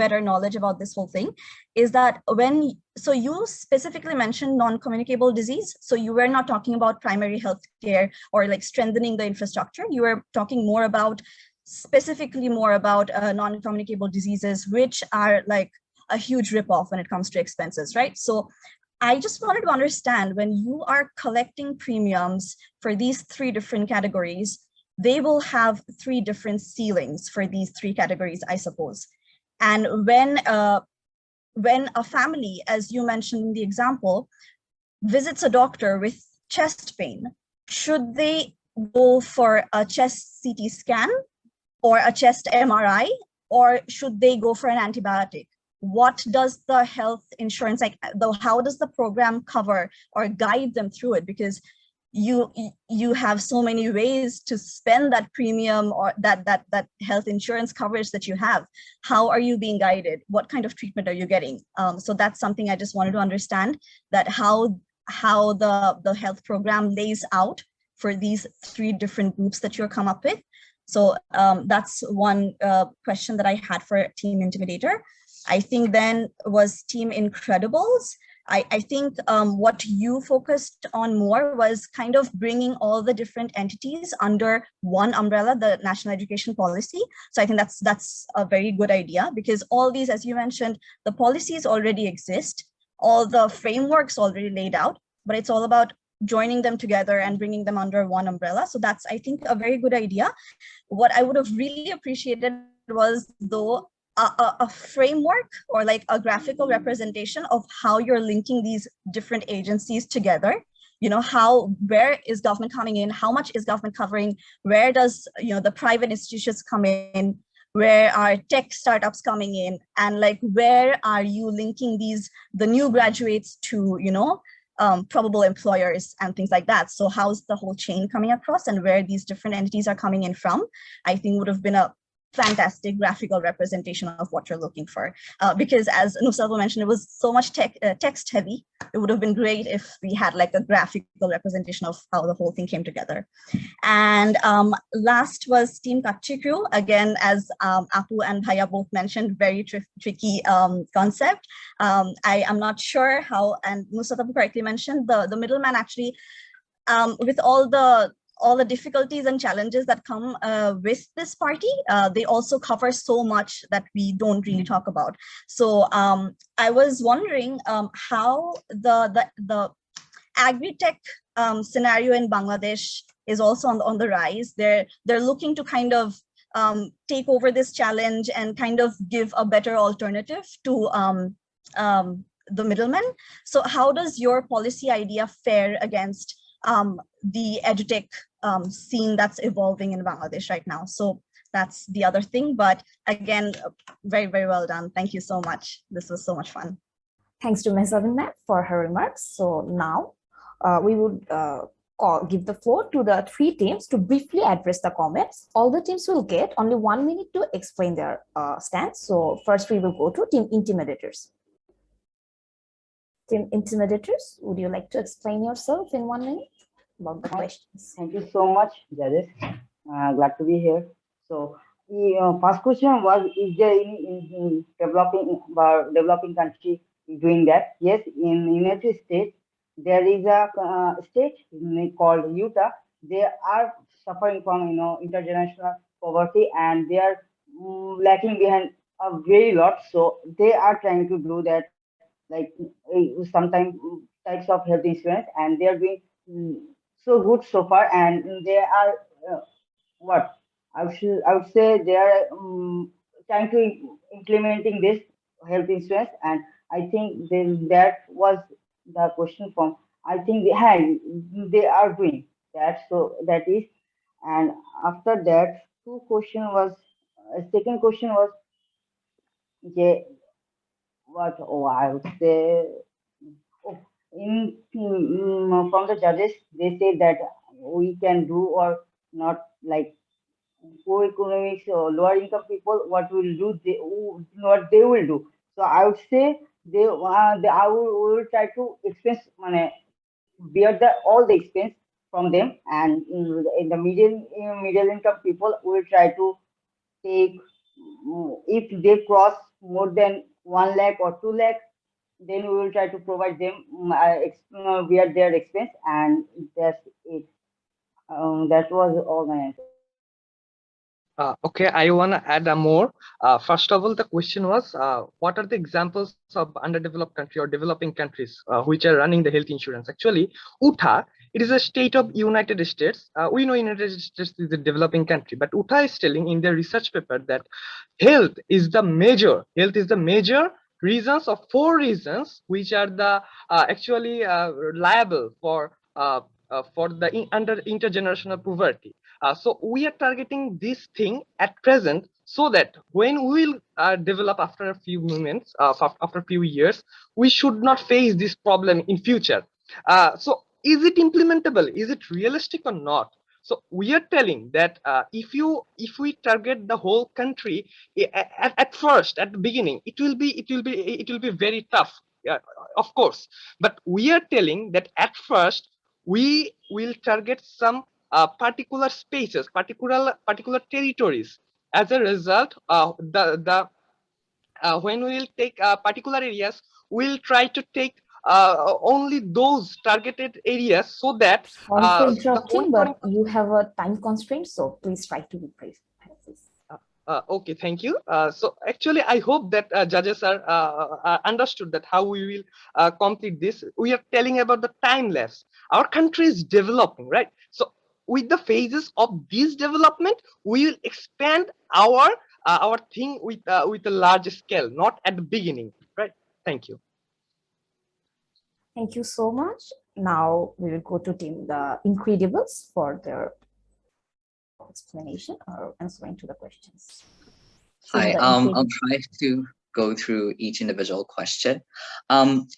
better knowledge about this whole thing, is that so you specifically mentioned non-communicable disease. So you were not talking about primary health care or like strengthening the infrastructure. You were talking specifically more about non-communicable diseases, which are like a huge ripoff when it comes to expenses, right? So I just wanted to understand, when you are collecting premiums for these 3 different categories, they will have 3 different ceilings for these 3 categories, I suppose. And when a family, as you mentioned in the example, visits a doctor with chest pain, should they go for a chest CT scan or a chest MRI, or should they go for an antibiotic? What does the health insurance, how does the program cover or guide them through it? Because you have so many ways to spend that premium or that health insurance coverage that you have. How are you being guided? What kind of treatment are you getting? So that's something I just wanted to understand, that how the health program lays out for these 3 different groups that you're come up with. So that's one question that I had for Team Intimidator. I think then was Team Incredibles. I think what you focused on more was kind of bringing all the different entities under one umbrella, the National Education Policy. So I think that's a very good idea, because all these, as you mentioned, the policies already exist, all the frameworks already laid out, but it's all about joining them together and bringing them under one umbrella. So that's, I think, a very good idea. What I would have really appreciated was, though, a framework or like a graphical representation of how you're linking these different agencies together. You know, where is government coming in? How much is government covering? Where does, the private institutions come in? Where are tech startups coming in? And like, where are you linking the new graduates to, probable employers and things like that? So how's the whole chain coming across, and where these different entities are coming in from, I think would have been a fantastic graphical representation of what you're looking for. Because as Nusrat mentioned, it was so much text heavy. It would have been great if we had like a graphical representation of how the whole thing came together. And last was Team Kachchi Crew. Again, as Apu and Bhaiya both mentioned, very tricky concept. I am not sure how, and Nusrat correctly mentioned, the middleman actually, with all the difficulties and challenges that come with this party, they also cover so much that we don't really talk about. So I was wondering how the agri-tech scenario in Bangladesh is also on the rise. They're looking to kind of take over this challenge and kind of give a better alternative to the middlemen. So how does your policy idea fare against the edutech scene that's evolving in Bangladesh right now? So that's the other thing. But again, very, very well done. Thank you so much. This was so much fun. Thanks to Mehzabeen ma'am for her remarks. So now we would give the floor to the 3 teams to briefly address the comments. All the teams will get only 1 minute to explain their stance. So first we will go to Team Intimidators. Team Intimidators, would you like to explain yourself in 1 minute about the questions? Thank you so much, judges. Glad to be here. So, first question was: is there any developing country doing that? Yes, in United States there is a state called Utah. They are suffering from intergenerational poverty, and their lacking behind a very lot. So they are trying to do that, like sometimes types of health insurance, and they are doing so good so far, and they are what I would say they are trying to implementing this health insurance, and I think then that was the question from. I think they are doing that, so that is, and after that, two question was second question was, yeah, what I would say. Oh, from the judges, they say that we can do or not, like poor economics or lower income people, what will do what they will do. So I would say I will try to expense bear all the expense from them, and in the middle income people will try to take, if they cross more than 1 lakh or 2 lakh, then we will try to provide them bear their expense, and that's it. That was all my answer. Okay, I want to add a more. First of all, the question was, what are the examples of underdeveloped country or developing countries which are running the health insurance? Actually, UTA, it is a state of United States. We know United States is a developing country, but UTA is telling in their research paper that health is the major reasons, or 4 reasons which are the actually liable for the under intergenerational poverty. So we are targeting this thing at present, so that when we will develop after a few moments, after a few years, we should not face this problem in future. So is it implementable? Is it realistic or not? So we are telling that if we target the whole country at first, at the beginning, it will be very tough, of course. But we are telling that at first we will target some particular spaces, particular territories. As a result, when we will take particular areas, we'll try to take only those targeted areas, so that Sorry for the interrupting, but you have a time constraint, so please try to be brief. okay, thank you. So actually, I hope that judges are understood that how we will complete this. We are telling about the time lapse. Our country is developing, right? So with the phases of this development, we will expand our thing with a large scale, not at the beginning, right? Thank you. Thank you so much. Now we will go to Team the Incredibles for their explanation or answering to the questions. Hi, I'll try to go through each individual question.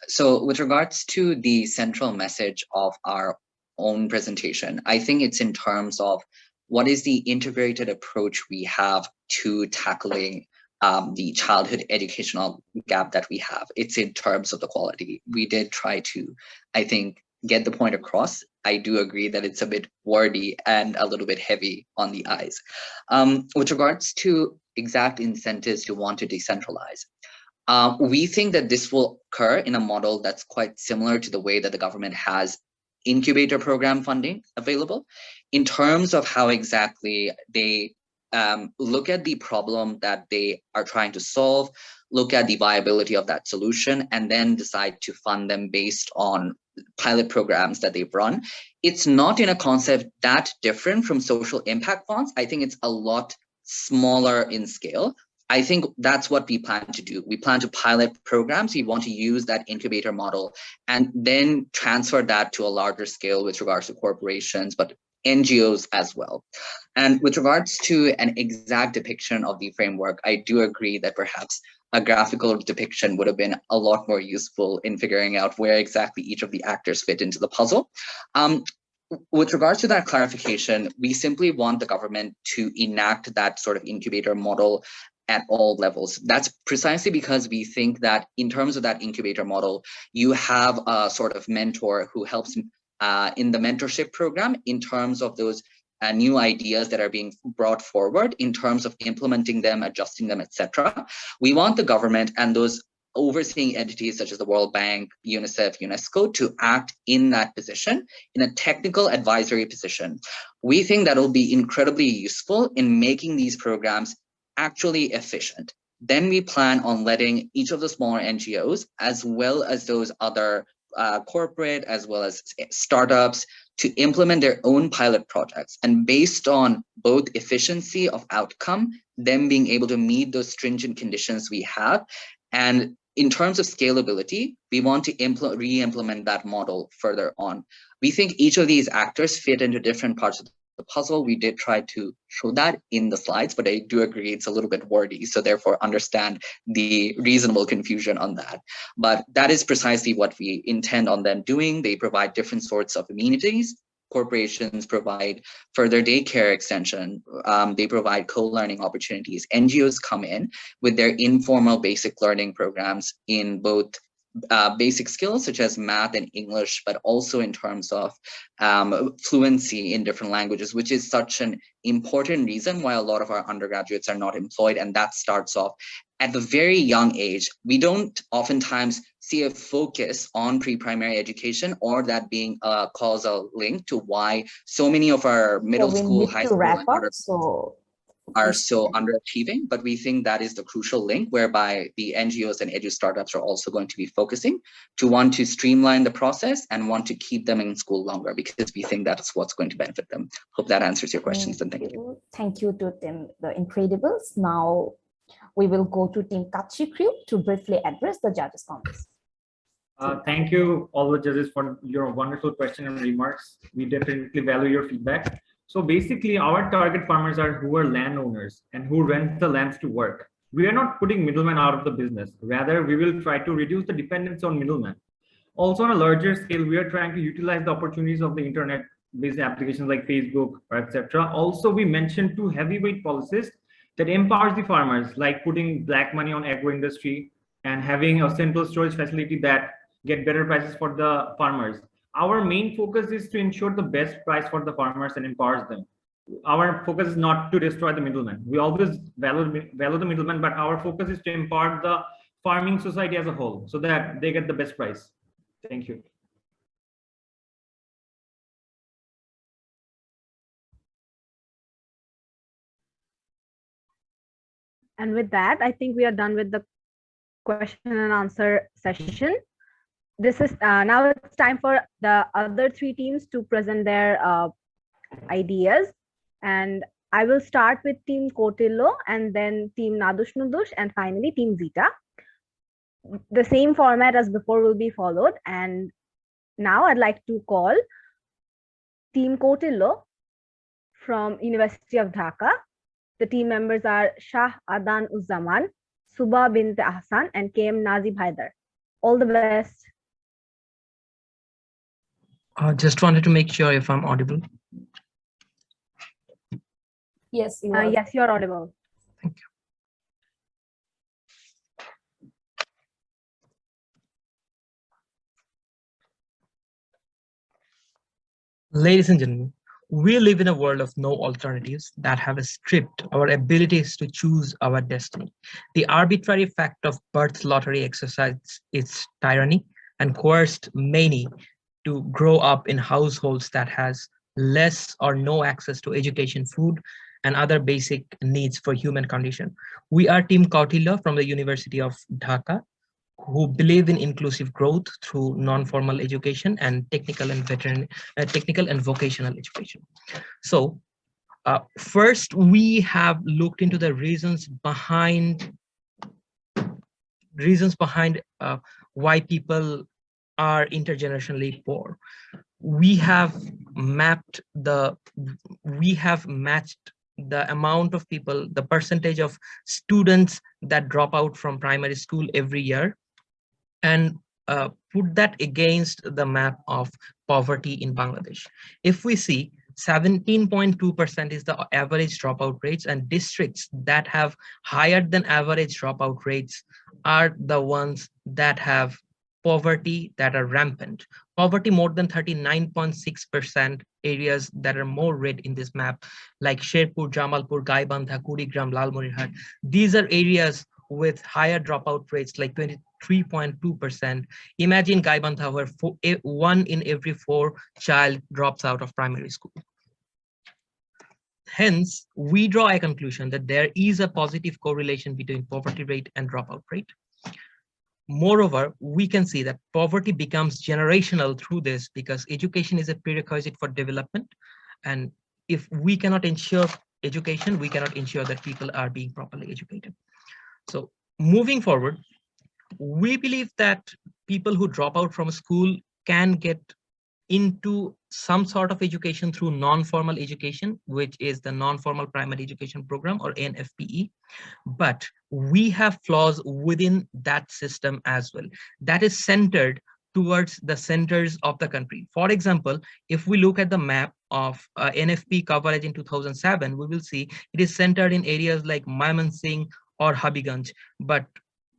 So with regards to the central message of our own presentation, I think it's in terms of what is the integrated approach we have to tackling the childhood educational gap that we have. It's in terms of the quality. We did try to, I think, get the point across. I do agree that it's a bit wordy and a little bit heavy on the eyes. With regards to exact incentives to want to decentralize, we think that this will occur in a model that's quite similar to the way that the government has incubator program funding available, in terms of how exactly they look at the problem that they are trying to solve, look at the viability of that solution, and then decide to fund them based on pilot programs that they've run. It's not in a concept that different from social impact bonds. I think it's a lot smaller in scale. I think that's what we plan to do. We plan to pilot programs. We want to use that incubator model and then transfer that to a larger scale with regards to corporations, but NGOs as well. And with regards to an exact depiction of the framework, I do agree that perhaps a graphical depiction would have been a lot more useful in figuring out where exactly each of the actors fit into the puzzle. With regards to that clarification, we simply want the government to enact that sort of incubator model at all levels. That's precisely because we think that in terms of that incubator model, you have a sort of mentor who helps in the mentorship program in terms of those new ideas that are being brought forward, in terms of implementing them, adjusting them, etc. We want the government and those overseeing entities such as the World Bank, UNICEF, UNESCO to act in that position, in a technical advisory position. We think that will be incredibly useful in making these programs actually efficient. Then we plan on letting each of the smaller NGOs, as well as those other corporate, as well as startups, to implement their own pilot projects. And based on both efficiency of outcome, them being able to meet those stringent conditions we have, and in terms of scalability, we want to re-implement that model further on. We think each of these actors fit into different parts of the puzzle. We did try to show that in the slides, but I do agree it's a little bit wordy, so therefore understand the reasonable confusion on that. But that is precisely what we intend on them doing. They provide different sorts of amenities. Corporations provide further daycare extension. They provide co-learning opportunities. NGOs come in with their informal basic learning programs in both basic skills such as math and English, but also in terms of fluency in different languages, which is such an important reason why a lot of our undergraduates are not employed. And that starts off at the very young age. We don't oftentimes see a focus on pre-primary education, or that being a causal link to why so many of our middle school, high school, are so underachieving. But we think that is the crucial link whereby the NGOs and edu startups are also going to be focusing to want to streamline the process and want to keep them in school longer, because we think that is what's going to benefit them. Hope that answers your questions, and thank you. Thank you to Team The Incredibles. Now we will go to Team 𝐒𝐫𝐞𝐬 to briefly address the judges' comments. Thank you, all the judges, for your wonderful question and remarks. We definitely value your feedback. So basically, our target farmers are who are landowners and who rent the lands to work. We are not putting middlemen out of the business. Rather, we will try to reduce the dependence on middlemen. Also, on a larger scale, we are trying to utilize the opportunities of the internet-based applications like Facebook, or etc. Also, we mentioned 2 heavyweight policies that empowers the farmers, like putting black money on agro industry and having a central storage facility that get better prices for the farmers. Our main focus is to ensure the best price for the farmers and empowers them. Our focus is not to destroy the middleman. We always value the middleman, but our focus is to empower the farming society as a whole so that they get the best price. Thank you. And with that, I think we are done with the question and answer session. This is now it's time for the other 3 teams to present their ideas. And I will start with Team 𝐒𝐫𝐞𝐬, and then Team 𝐵𝐷𝐻𝐵, and finally Team 𝐬𝐳. The same format as before will be followed. And now I'd like to call Team 𝐒𝐫𝐞𝐬 from University of Dhaka. The team members are Shah Adan Uzzaman, Subha bint Ahsan, and KM Nazib Haidar. All the best. Just wanted to make sure if I'm audible. Yes, you are. Yes, you're audible. Thank you. Ladies and gentlemen, we live in a world of no alternatives that have stripped our abilities to choose our destiny. The arbitrary fact of birth lottery exercised its tyranny and coerced many to grow up in households that has less or no access to education, food, and other basic needs for human condition. We are Team 𝐒𝐫𝐞𝐬 from the University of Dhaka, who believe in inclusive growth through non-formal education and technical and vocational education. So first, we have looked into the reasons behind why people are intergenerationally poor. We have matched the amount of people, the percentage of students that drop out from primary school every year, and put that against the map of poverty in Bangladesh. If we see 17.2% is the average dropout rates, and districts that have higher than average dropout rates are the ones that have poverty that are rampant. Poverty more than 39.6%, areas that are more red in this map, like Sherpur, Jamalpur, Gaibandha, Kurigram, Lalmonirhat. These are areas with higher dropout rates, like 23.2%. Imagine Gaibandha, where 1 in every 4 child drops out of primary school. Hence, we draw a conclusion that there is a positive correlation between poverty rate and dropout rate. Moreover, we can see that poverty becomes generational through this because education is a prerequisite for development. And if we cannot ensure education, we cannot ensure that people are being properly educated. So moving forward, we believe that people who drop out from school can get into some sort of education through non-formal education, which is the non-formal primary education program, or NFPE. But we have flaws within that system as well. That is centered towards the centers of the country. For example, if we look at the map of NFP coverage in 2007, we will see it is centered in areas like Mehzabeen or 𝐏𝐫𝐞𝐬𝐡. But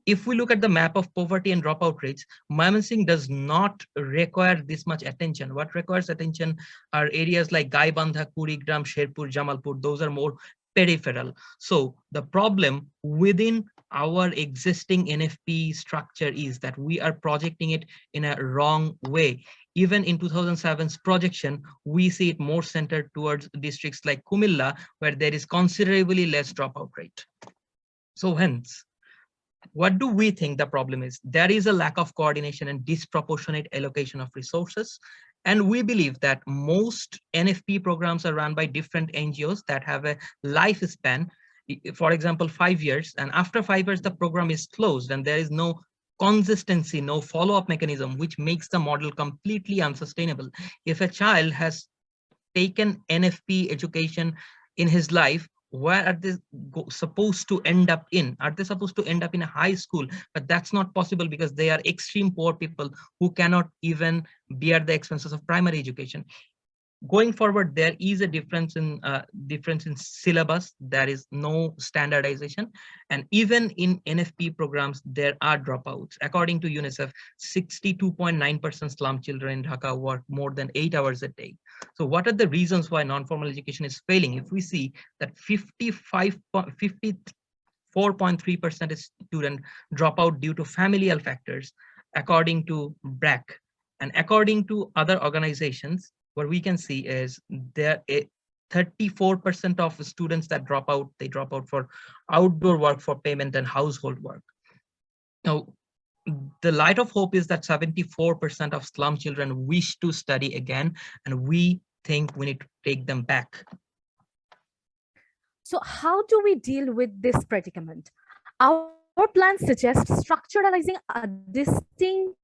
if we look at the map of poverty and dropout rates, Mehzabeen does not require this much attention. What requires attention are areas like Gaibandha, Kurigram, Sherpur, Jamalpur. Those are more peripheral. So the problem within our existing NFP structure is that we are projecting it in a wrong way. Even in 2007's projection, we see it more centered towards districts like Kumilla, where there is considerably less dropout rate. So hence, what do we think the problem is? There is a lack of coordination and disproportionate allocation of resources. And we believe that most NFP programs are run by different NGOs that have a lifespan, for example, 5 years. And after 5 years, the program is closed and there is no consistency, no follow-up mechanism, which makes the model completely unsustainable. If a child has taken NFP education in his life, where are they supposed to end up in? Are they supposed to end up in a high school? But that's not possible because they are extreme poor people who cannot even bear the expenses of primary education. Going forward, there is a difference in syllabus. There is no standardization, and even in NFP programs, there are dropouts. According to UNICEF, 62.9% slum children in Dhaka work more than 8 hours a day. So, what are the reasons why non-formal education is failing? If we see that 54.3% students drop out due to familial factors, according to Brac, and according to other organizations, what we can see is there 34% of students that drop out, they drop out for outdoor work, for payment and household work. Now, the light of hope is that 74% of slum children wish to study again, and we think we need to take them back. So how do we deal with this predicament? Our plan suggests structuralizing a distinct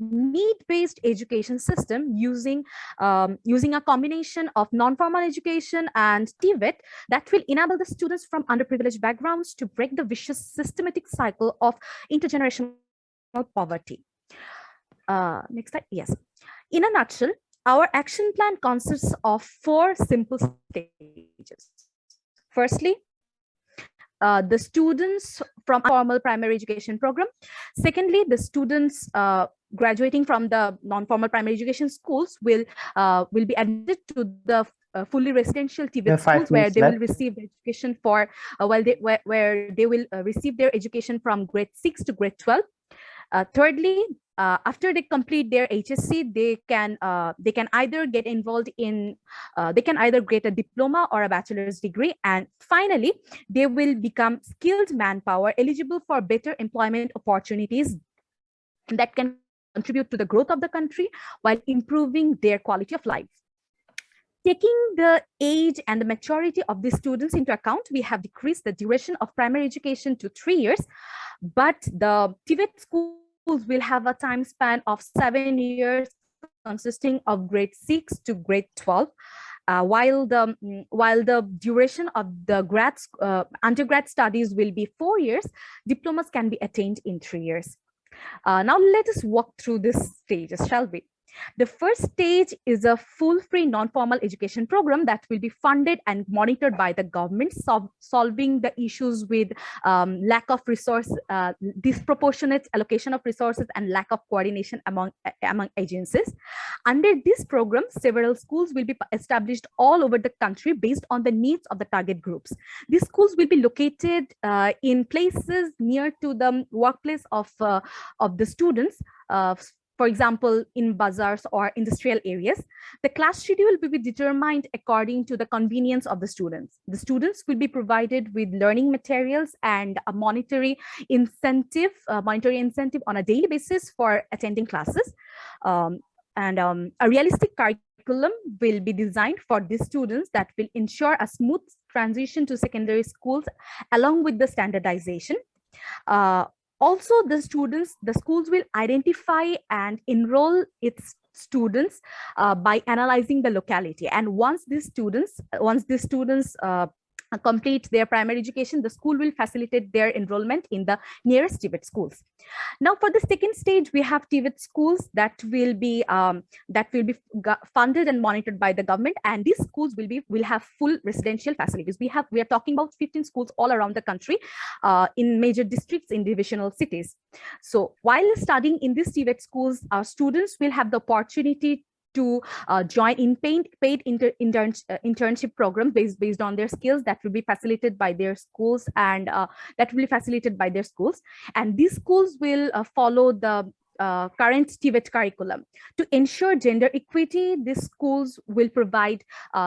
need-based education system using a combination of non-formal education and TVET that will enable the students from underprivileged backgrounds to break the vicious systematic cycle of intergenerational poverty. Next slide. Yes. In a nutshell, our action plan consists of 4 simple stages. Firstly, the students from a formal primary education program. Secondly, the students graduating from the non-formal primary education schools will be admitted to the fully residential TVET schools, where they will receive education for where they will receive their education from grade 6 to grade 12. Thirdly, after they complete their HSC, they can either get involved in they can either get a diploma or a bachelor's degree, and finally they will become skilled manpower eligible for better employment opportunities that can contribute to the growth of the country while improving their quality of life. Taking the age and the maturity of these students into account, we have decreased the duration of primary education to 3 years, but the TVET schools will have a time span of 7 years, consisting of grade 6 to grade 12, while the duration of the undergrad studies will be 4 years. Diplomas can be attained in 3 years. Now let us walk through these stages, shall we? The first stage is a full free non-formal education program that will be funded and monitored by the government, solving the issues with lack of resource, disproportionate allocation of resources, and lack of coordination among agencies. Under this program, several schools will be established all over the country based on the needs of the target groups. These schools will be located in places near to the workplace of the students. for example, in bazaars or industrial areas. The class schedule will be determined according to the convenience of the students. The students will be provided with learning materials and a monetary incentive on a daily basis for attending classes. A realistic curriculum will be designed for these students that will ensure a smooth transition to secondary schools along with the standardization. Also, the schools will identify and enroll its students by analyzing the locality. And once these students complete their primary education, the school will facilitate their enrollment in the nearest TVET schools. Now, for the second stage, we have TVET schools that will be funded and monitored by the government, and these schools will have full residential facilities. We are talking about 15 schools all around the country, in major districts, in divisional cities. So, while studying in these TVET schools, our students will have the opportunity to join in paid internship programs based on their skills that will be facilitated by their schools, and and these schools will follow the current TVET curriculum. To ensure gender equity, these schools will provide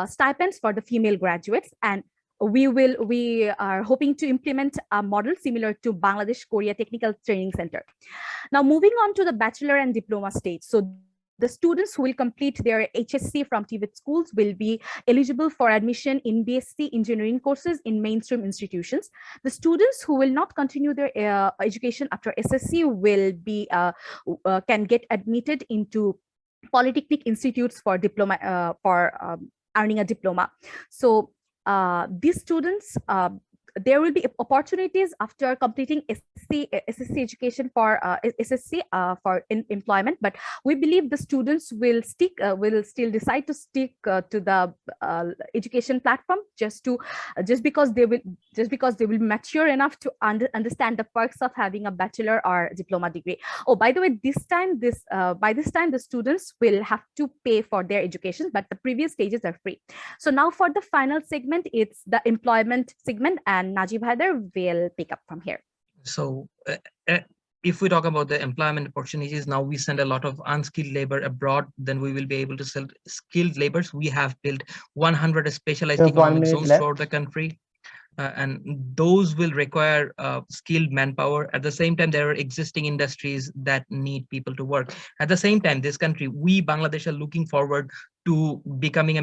stipends for the female graduates, and we are hoping to implement a model similar to Bangladesh Korea Technical Training Center. Now, moving on to the bachelor and diploma stage. So the students who will complete their HSC from TVET schools will be eligible for admission in BSc engineering courses in mainstream institutions. The students who will not continue their education after SSC will be can get admitted into polytechnic institutes for diploma earning a diploma. So these students, there will be opportunities after completing SSC education for employment, but we believe the students will still decide to stick to the education platform just because they will mature enough to understand the perks of having a bachelor or diploma degree. Oh, by the way, by this time the students will have to pay for their education, but the previous stages are free. So now for the final segment, it's the employment segment, and Najib Haider will pick up from here. So if we talk about the employment opportunities, now we send a lot of unskilled labor abroad, then we will be able to sell skilled labors. We have built 100 specialized economic zones throughout the country. And those will require skilled manpower. At the same time, there are existing industries that need people to work. At the same time, this country, we Bangladesh are looking forward to becoming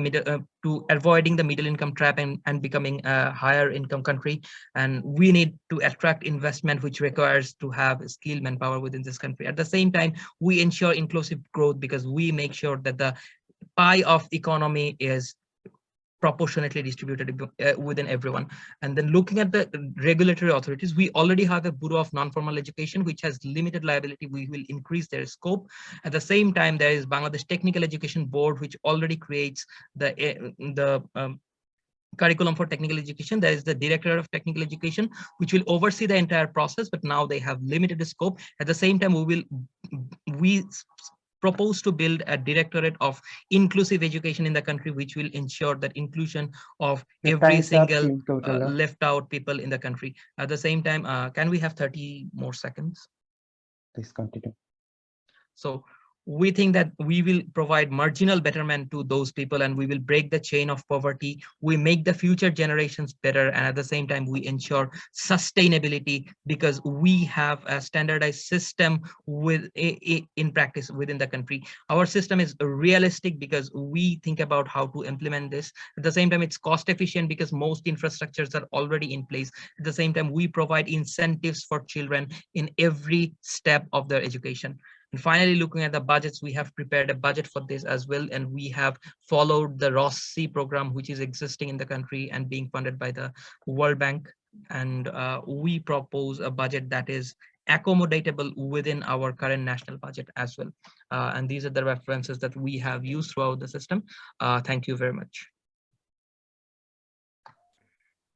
to avoiding the middle income trap and becoming a higher income country. And we need to attract investment, which requires to have skilled manpower within this country. At the same time, we ensure inclusive growth because we make sure that the pie of economy is proportionately distributed within everyone. And then looking at the regulatory authorities, we already have a Bureau of Non-Formal Education, which has limited liability. We will increase their scope. At the same time, there is Bangladesh Technical Education Board, which already creates the curriculum for technical education. There is the Directorate of Technical Education, which will oversee the entire process, but now they have limited scope. At the same time, we propose to build a directorate of inclusive education in the country, which will ensure that inclusion of every single left out people in the country. At the same time, can we have 30 more seconds? Please continue. So we think that we will provide marginal betterment to those people, and we will break the chain of poverty. We make the future generations better, and at the same time we ensure sustainability because we have a standardized system in practice within the country. Our system is realistic because we think about how to implement this. At the same time, it's cost efficient because most infrastructures are already in place. At the same time, we provide incentives for children in every step of their education. And finally, looking at the budgets, we have prepared a budget for this as well, and we have followed the ROS-C program, which is existing in the country and being funded by the World Bank. And we propose a budget that is accommodatable within our current national budget as well. And these are the references that we have used throughout the system. Thank you very much.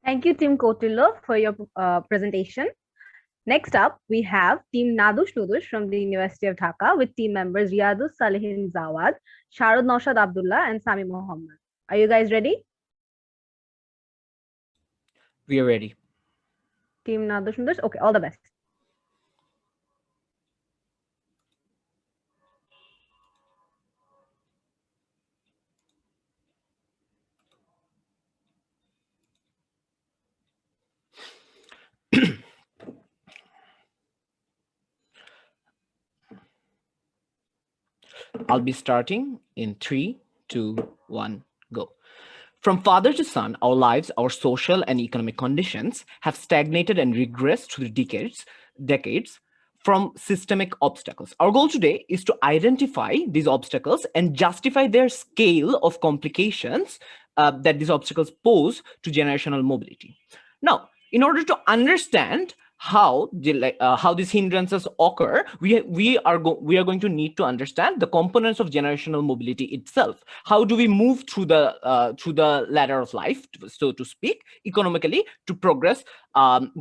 Thank you, Team Kautilya, for your presentation. Next up, we have Team Nadush Nudush from the University of Dhaka with team members Riyadus Salihin Zawad, Sharad Naushad Abdullah, and Sami Mohammed. Are you guys ready? We are ready. Team Nadush Nudush, okay, all the best. I'll be starting in 3, 2, 1, go. From father to son, our lives, our social and economic conditions have stagnated and regressed through the decades from systemic obstacles. Our goal today is to identify these obstacles and justify their scale of complications that these obstacles pose to generational mobility. Now, in order to understand how these hindrances occur, we are going to need to understand the components of generational mobility itself. How do we move through the ladder of life, so to speak, economically, to progress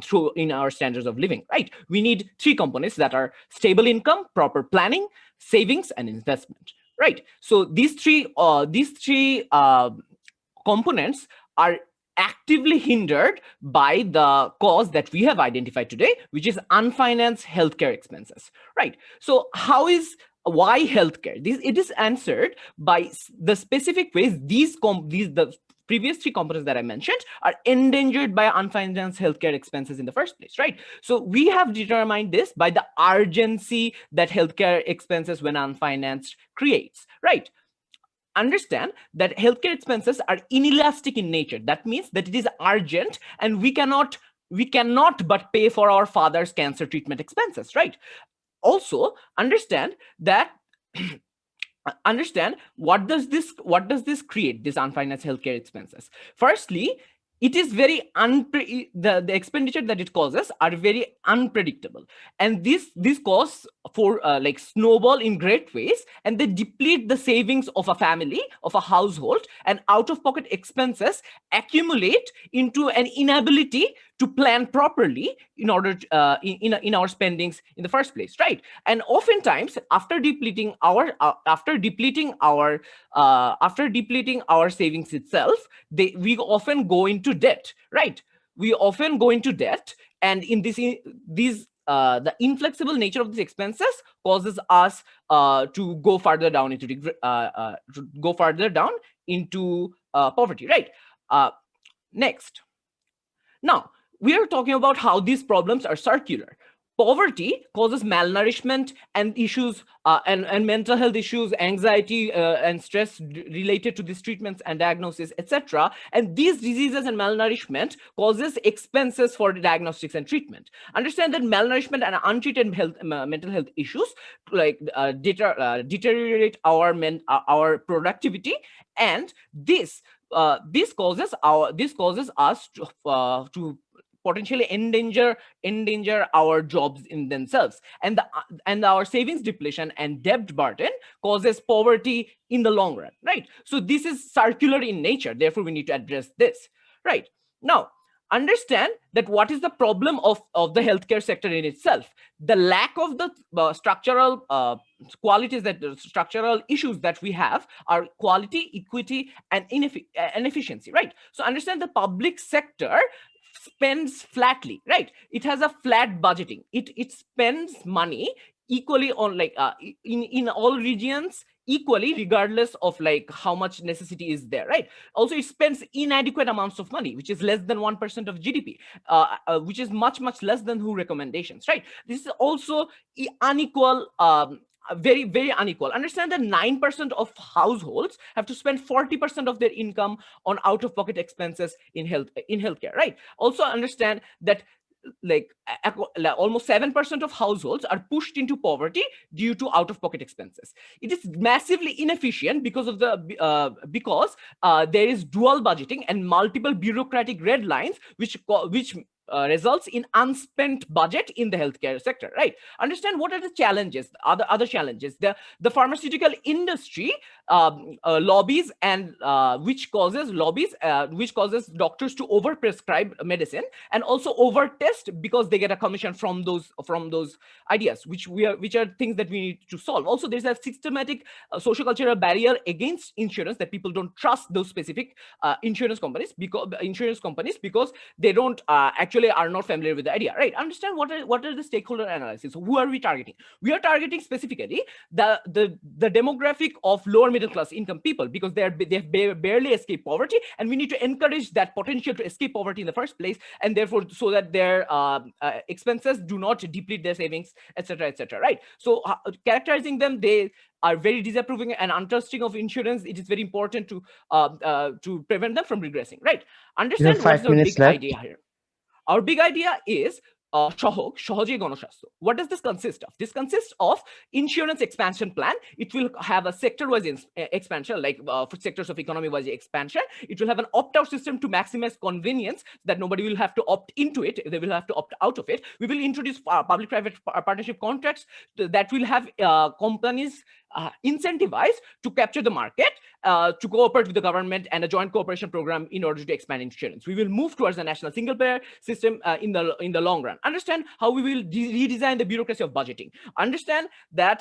through in our standards of living, right? We need 3 components that are stable income, proper planning, savings, and investment, right? So these three components are actively hindered by the cause that we have identified today, which is unfinanced healthcare expenses, right? So why healthcare? It is answered by the specific ways the previous 3 components that I mentioned are endangered by unfinanced healthcare expenses in the first place, right? So we have determined this by the urgency that healthcare expenses when unfinanced creates, right? Understand that healthcare expenses are inelastic in nature. That means that it is urgent and we cannot but pay for our father's cancer treatment expenses, right? Also understand that what does this create, this unfinanced healthcare expenses. Firstly, it is very the expenditure that it causes are very unpredictable, and this cause for like snowball in great ways, and they deplete the savings of a family, of a household, and out-of-pocket expenses accumulate into an inability to plan properly in order to, in our spendings in the first place, right? And oftentimes after depleting our savings itself, we often go into debt, right? We often go into debt, and in the inflexible nature of these expenses causes us to go further down into poverty, right? Next, now we are talking about how these problems are circular. Poverty causes malnourishment and issues and mental health issues, anxiety and stress related to these treatments and diagnosis, etc. And these diseases and malnourishment causes expenses for diagnostics and treatment. Understand that malnourishment and untreated mental health issues like deteriorate our productivity, and this causes us to potentially endanger our jobs in themselves, and our savings depletion and debt burden causes poverty in the long run, right? So this is circular in nature, therefore we need to address this, right? Now understand that what is the problem of the healthcare sector in itself. The lack of the structural qualities, that structural issues that we have are quality, equity, and inefficiency, right? So understand the public sector spends flatly, right? It has a flat budgeting. It spends money equally on like in all regions equally, regardless of like how much necessity is there, right? Also, it spends inadequate amounts of money, which is less than 1% of GDP, which is much less than WHO recommendations, right? This is also unequal. Very, very unequal. Understand that 9% of households have to spend 40% of their income on out-of-pocket expenses in healthcare, right? Also understand that like almost 7% of households are pushed into poverty due to out-of-pocket expenses. It is massively inefficient because of there is dual budgeting and multiple bureaucratic red lines, which results in unspent budget in the healthcare sector, right? Understand what are the challenges, other challenges. The pharmaceutical industry lobbies and which causes doctors to overprescribe medicine and also overtest because they get a commission from those ideas, which are things that we need to solve. Also, there's a systematic socio-cultural barrier against insurance, that people don't trust those specific insurance companies because they don't actually are not familiar with the idea, right? Understand what are the stakeholder analysis. Who are we targeting? We are targeting specifically the demographic of lower middle class income people, because they have barely escaped poverty, and we need to encourage that potential to escape poverty in the first place, and therefore so that their expenses do not deplete their savings, etc., right? So characterizing them, are very disapproving and untrusting of insurance, it is very important to prevent them from regressing, right? Understand what is our big idea here. Our big idea is 𝐒𝐩𝐞𝐚𝐤𝐸 Gonoshasthaya. What does this consist of? This consists of insurance expansion plan. It will have a sector-wise expansion, like for sectors of economy-wise expansion. It will have an opt-out system to maximize convenience, that nobody will have to opt into it. They will have to opt out of it. We will introduce public-private partnership contracts that will have companies incentivized to capture the market, to cooperate with the government, and a joint cooperation program in order to expand insurance. We will move towards a national single-payer system in the long run. Understand how we will redesign the bureaucracy of budgeting. Understand that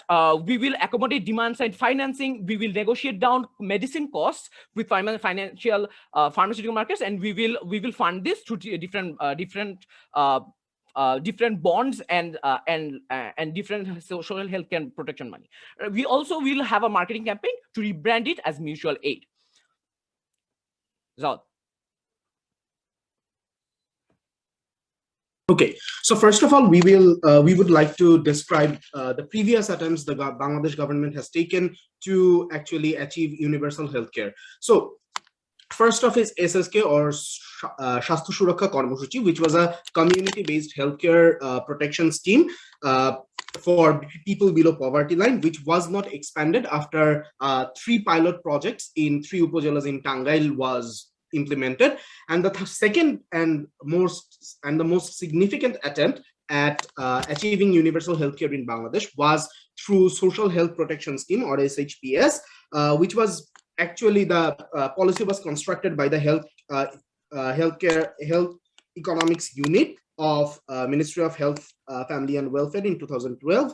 we will accommodate demand-side financing. We will negotiate down medicine costs with pharmaceutical markets, and we will fund this through different bonds and different social health care protection money. We also will have a marketing campaign to rebrand it as mutual aid. Zod. Okay, so first of all, we would like to describe the previous attempts the Bangladesh government has taken to actually achieve universal healthcare. So first off is SSK, or Shastho Suraksha Karmosoochi, which was a community-based healthcare protection scheme for people below poverty line, which was not expanded after 3 pilot projects in 3 upajelas in Tangail was implemented. And the second and the most significant attempt at achieving universal healthcare in Bangladesh was through Social Health Protection Scheme, or SHPS, which was actually the policy was constructed by the Health Economics Unit of Ministry of Health, Family and Welfare in 2012.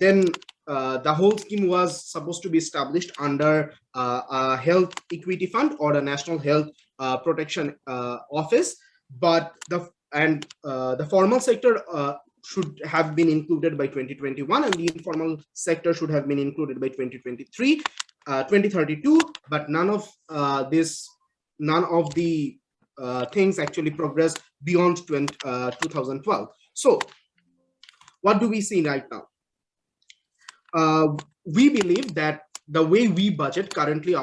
Then the whole scheme was supposed to be established under a health equity fund or a national health protection office, but the formal sector should have been included by 2021, and the informal sector should have been included by 2032, but none of the things actually progressed beyond 2012. So what do we see right now? We believe that the way we budget currently,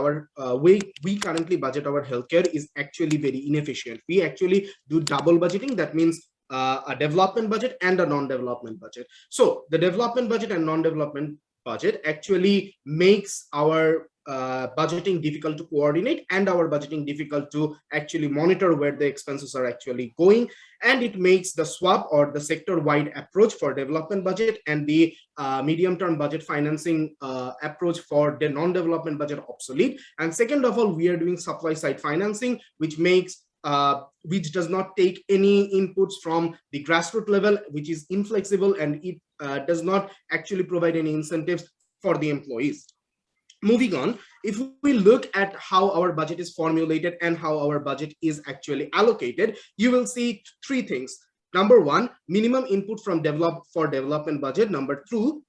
we currently budget our healthcare is actually very inefficient. We actually do double budgeting. That means a development budget and a non-development budget. So the development budget and non-development budget actually makes our budgeting difficult to coordinate, and our budgeting difficult to actually monitor where the expenses are actually going, and it makes the swap or the sector-wide approach for development budget and the medium-term budget financing approach for the non-development budget obsolete. And second of all, we are doing supply-side financing, which does not take any inputs from the grassroots level, which is inflexible, and it does not actually provide any incentives for the employees. Moving on, if we look at how our budget is formulated and how our budget is actually allocated, you will see 3 things. Number 1, minimum input from development budget. Number 2,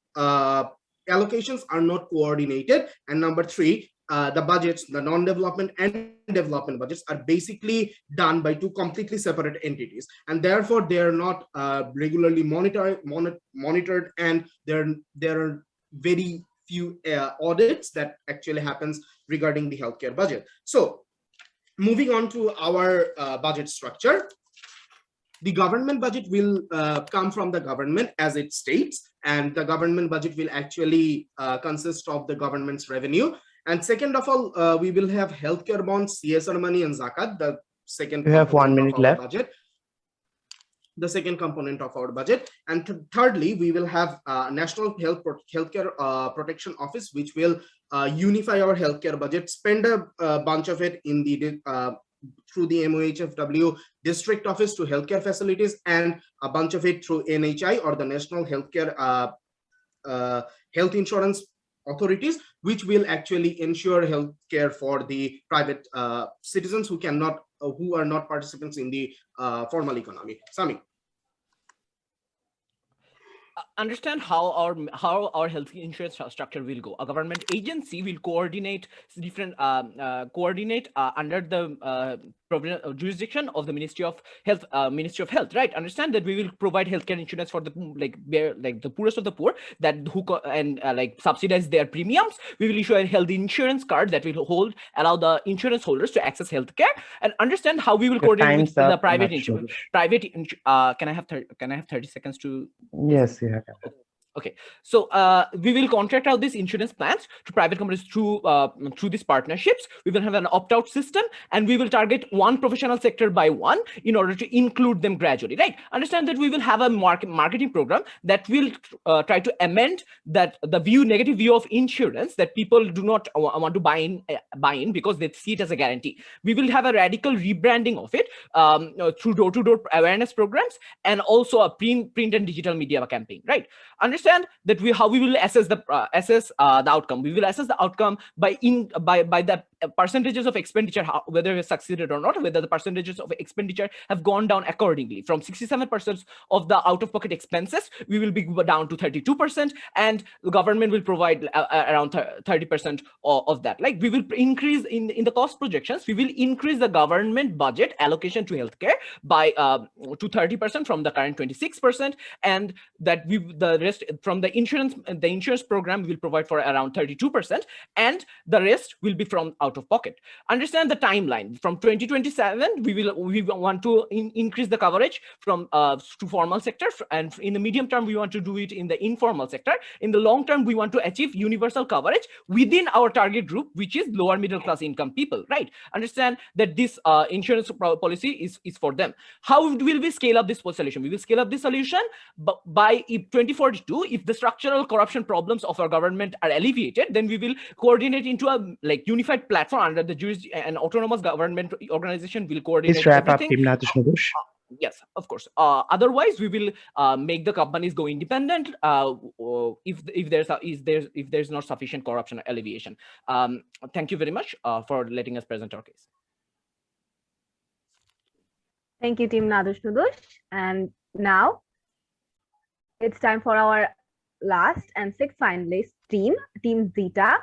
allocations are not coordinated. And number 3, the budgets, the non-development and development budgets, are basically done by 2 completely separate entities, and therefore they are not regularly monitored, and there are very few audits that actually happens regarding the healthcare budget. So moving on to our budget structure, the government budget will come from the government as it states, and the government budget will actually consist of the government's revenue. And second of all, we will have healthcare bonds, CSR money, and zakat. The second, we have 1 minute left. Budget. The second component of our budget. And thirdly, we will have National Healthcare Protection Office, which will unify our healthcare budget, spend a bunch of it in the through the MOHFW district office to healthcare facilities, and a bunch of it through NHI, or the National Healthcare Health Insurance Authorities, which will actually ensure healthcare for the private citizens who are not participants in the formal economy. Sami. understand how our health insurance structure will go. A government agency will coordinate different under the jurisdiction of the Ministry of Health, right? Understand that we will provide healthcare insurance for the the poorest of the poor, that who like subsidize their premiums. We will issue a health insurance card that will allow the insurance holders to access healthcare, and understand how we will coordinate with the private insurance. Can I have 30 seconds to? Yes, yeah. Okay, so we will contract out these insurance plans to private companies through these partnerships. We will have an opt-out system, and we will target one professional sector by one in order to include them gradually, right? Understand that we will have a marketing program that will try to amend that the negative view of insurance, that people do not want to buy in because they see it as a guarantee. We will have a radical rebranding of it through door-to-door awareness programs, and also a print and digital media campaign, right? Understand that how we will assess the outcome. We will assess the outcome by the percentages of expenditure, whether we succeeded or not, whether the percentages of expenditure have gone down accordingly. From 67% of the out-of-pocket expenses, we will be down to 32%, and the government will provide around 30% of that. Like, we will increase in the cost projections, we will increase the government budget allocation to healthcare by to 30% from the current 26%, and that the rest from the insurance program will provide for around 32%, and the rest will be from out of pocket. Understand the timeline. From 2027, we want to increase the coverage from to formal sector, and in the medium term we want to do it in the informal sector. In the long term, we want to achieve universal coverage within our target group, which is lower middle class income people, right? Understand that this insurance policy is for them. How will we scale up this solution? We will scale up this solution by 2042. If the structural corruption problems of our government are alleviated, then we will coordinate into a unified platform under the an autonomous government organization will coordinate. Please wrap everything. up, Nadush. Yes, of course. Otherwise, we will make the companies go independent if there's not sufficient corruption alleviation. Thank you very much for letting us present our case. Thank you, Team Nadush. And now it's time for our last and sixth finalist team, Team Zeta,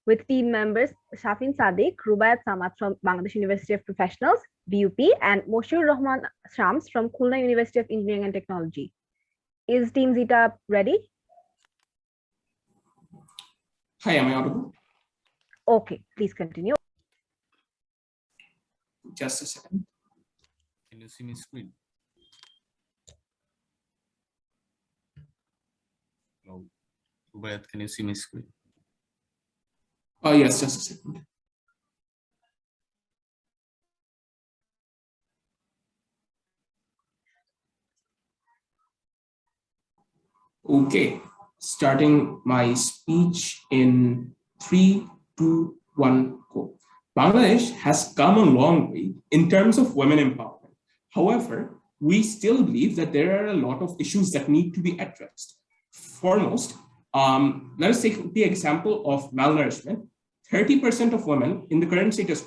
with team members Shafin Sadiq, Rubayat Samad from Bangladesh University of Professionals, BUP, and Moshur Rahman Shams from Khulna University of Engineering and Technology. Is Team Zeta ready? Hi, am I audible? Okay, please continue. Just a second. Can you see my screen? No. Rubayat, can you see my screen? Oh, yes, just a second. Okay, starting my speech in 3, 2, 1, go. Bangladesh has come a long way in terms of women empowerment. However, we still believe that there are a lot of issues that need to be addressed. Foremost, let us take the example of malnourishment. 30% of women in the current status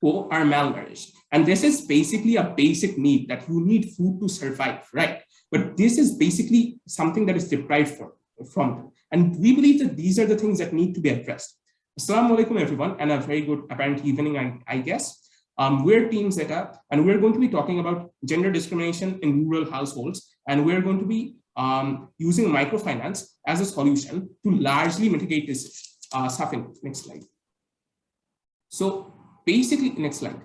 quo are malnourished. And this is basically a basic need, that you need food to survive, right? But this is basically something that is deprived from them. And we believe that these are the things that need to be addressed. Assalamu alaikum, everyone, and a very good apparent evening, I guess. We're Team Zeta, and we're going to be talking about gender discrimination in rural households. And we're going to be using microfinance as a solution to largely mitigate this. Safin, next slide. So basically, next slide.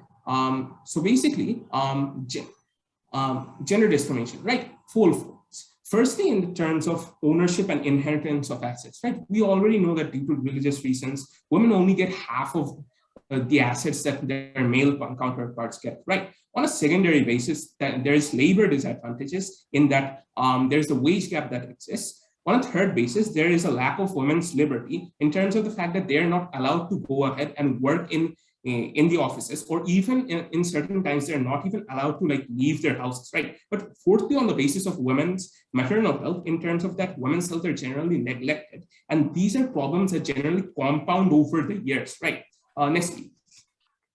Gender discrimination, right? Four folds. Firstly, in terms of ownership and inheritance of assets, right? We already know that due to religious reasons, women only get half of the assets that their male counterparts get, right? On a secondary basis, that there is labor disadvantages in that there's a wage gap that exists. On a third basis, there is a lack of women's liberty in terms of the fact that they're not allowed to go ahead and work in the offices, or even in certain times, they're not even allowed to leave their houses, right? But fourthly, on the basis of women's maternal health, in terms of that women's health are generally neglected. And these are problems that generally compound over the years, right? Next, please.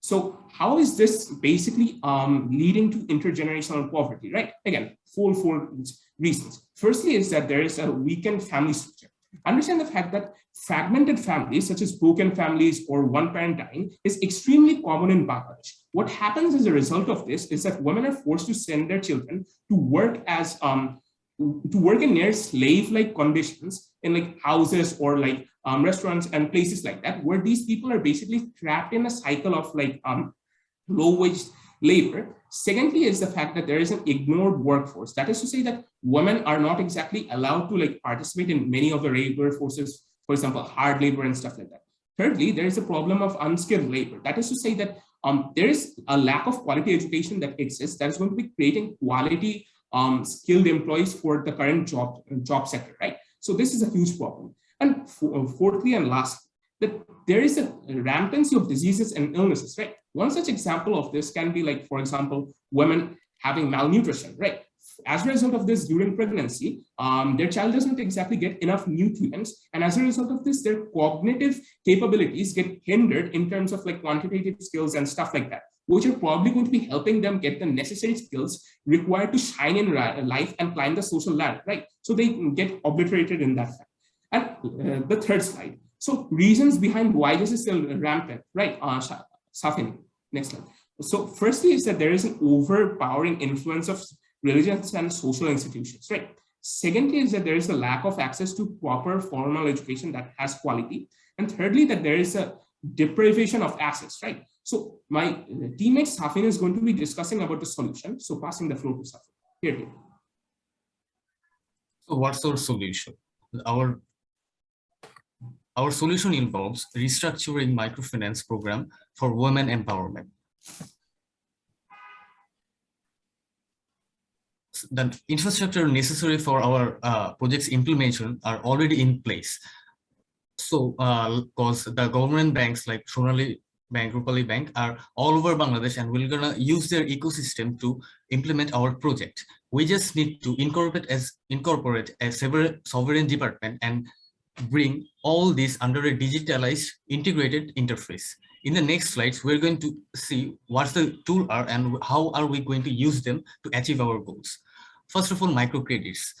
So how is this basically leading to intergenerational poverty, right? Again, four reasons. Firstly is that there is a weakened family structure. Understand the fact that fragmented families, such as broken families or one parent dying, is extremely common in Bangladesh. What happens as a result of this is that women are forced to send their children to work as to work in near slave-like conditions in like houses or like restaurants and places like that, where these people are basically trapped in a cycle of like low-wage labor. Secondly is the fact that there is an ignored workforce. That is to say that women are not exactly allowed to like participate in many of the labor forces, for example, hard labor and stuff like that. Thirdly, there is a problem of unskilled labor. That is to say that there is a lack of quality education that exists that is going to be creating quality skilled employees for the current job sector, right? So this is a huge problem. And fourthly and lastly, that there is a rampancy of diseases and illnesses, right? One such example of this can be like, for example, women having malnutrition, right? As a result of this during pregnancy, their child does not exactly get enough nutrients. And as a result of this, their cognitive capabilities get hindered in terms of like quantitative skills and stuff like that, which are probably going to be helping them get the necessary skills required to shine in life and climb the social ladder, right? So they get obliterated in that fact. And the third slide. So reasons behind why this is still rampant, right? Safin, next slide. So firstly is that there is an overpowering influence of religions and social institutions, right? Secondly is that there is a lack of access to proper formal education that has quality. And thirdly, that there is a deprivation of access, right? So my teammate Safin is going to be discussing about the solution. So passing the floor to Safin. Here. So what's our solution? Our solution involves restructuring microfinance program for women empowerment. The infrastructure necessary for our project's implementation are already in place. So, because the government banks like Sonali Bank, Rupali Bank are all over Bangladesh, and we're gonna use their ecosystem to implement our project. We just need to incorporate a sovereign department and bring all this under a digitalized integrated interface. In the next slides, we're going to see what the tool are and how are we going to use them to achieve our goals. First of all, microcredits.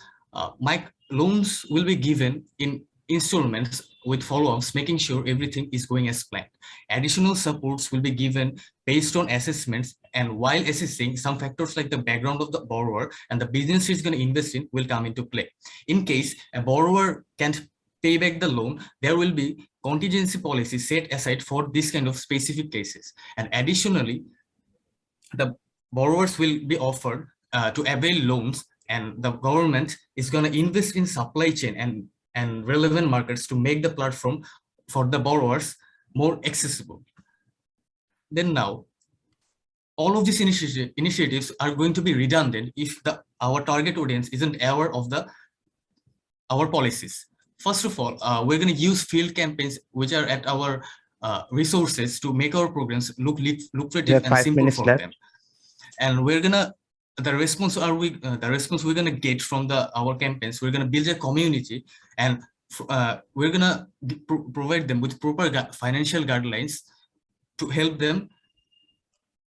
Loans will be given in installments with follow-ups, making sure everything is going as planned. Additional supports will be given based on assessments, and while assessing, some factors like the background of the borrower and the business is going to invest in will come into play. In case a borrower can't pay back the loan, there will be contingency policy set aside for this kind of specific cases. And additionally, the borrowers will be offered to avail loans, and the government is going to invest in supply chain and relevant markets to make the platform for the borrowers more accessible. Then now, all of these initiatives are going to be redundant if our target audience isn't aware of our policies. First of all, we're going to use field campaigns which are at our resources to make our programs look lucrative and simple for them. And we're gonna the response we're gonna get from our campaigns. We're gonna build a community, and we're gonna provide them with proper financial guidelines to help them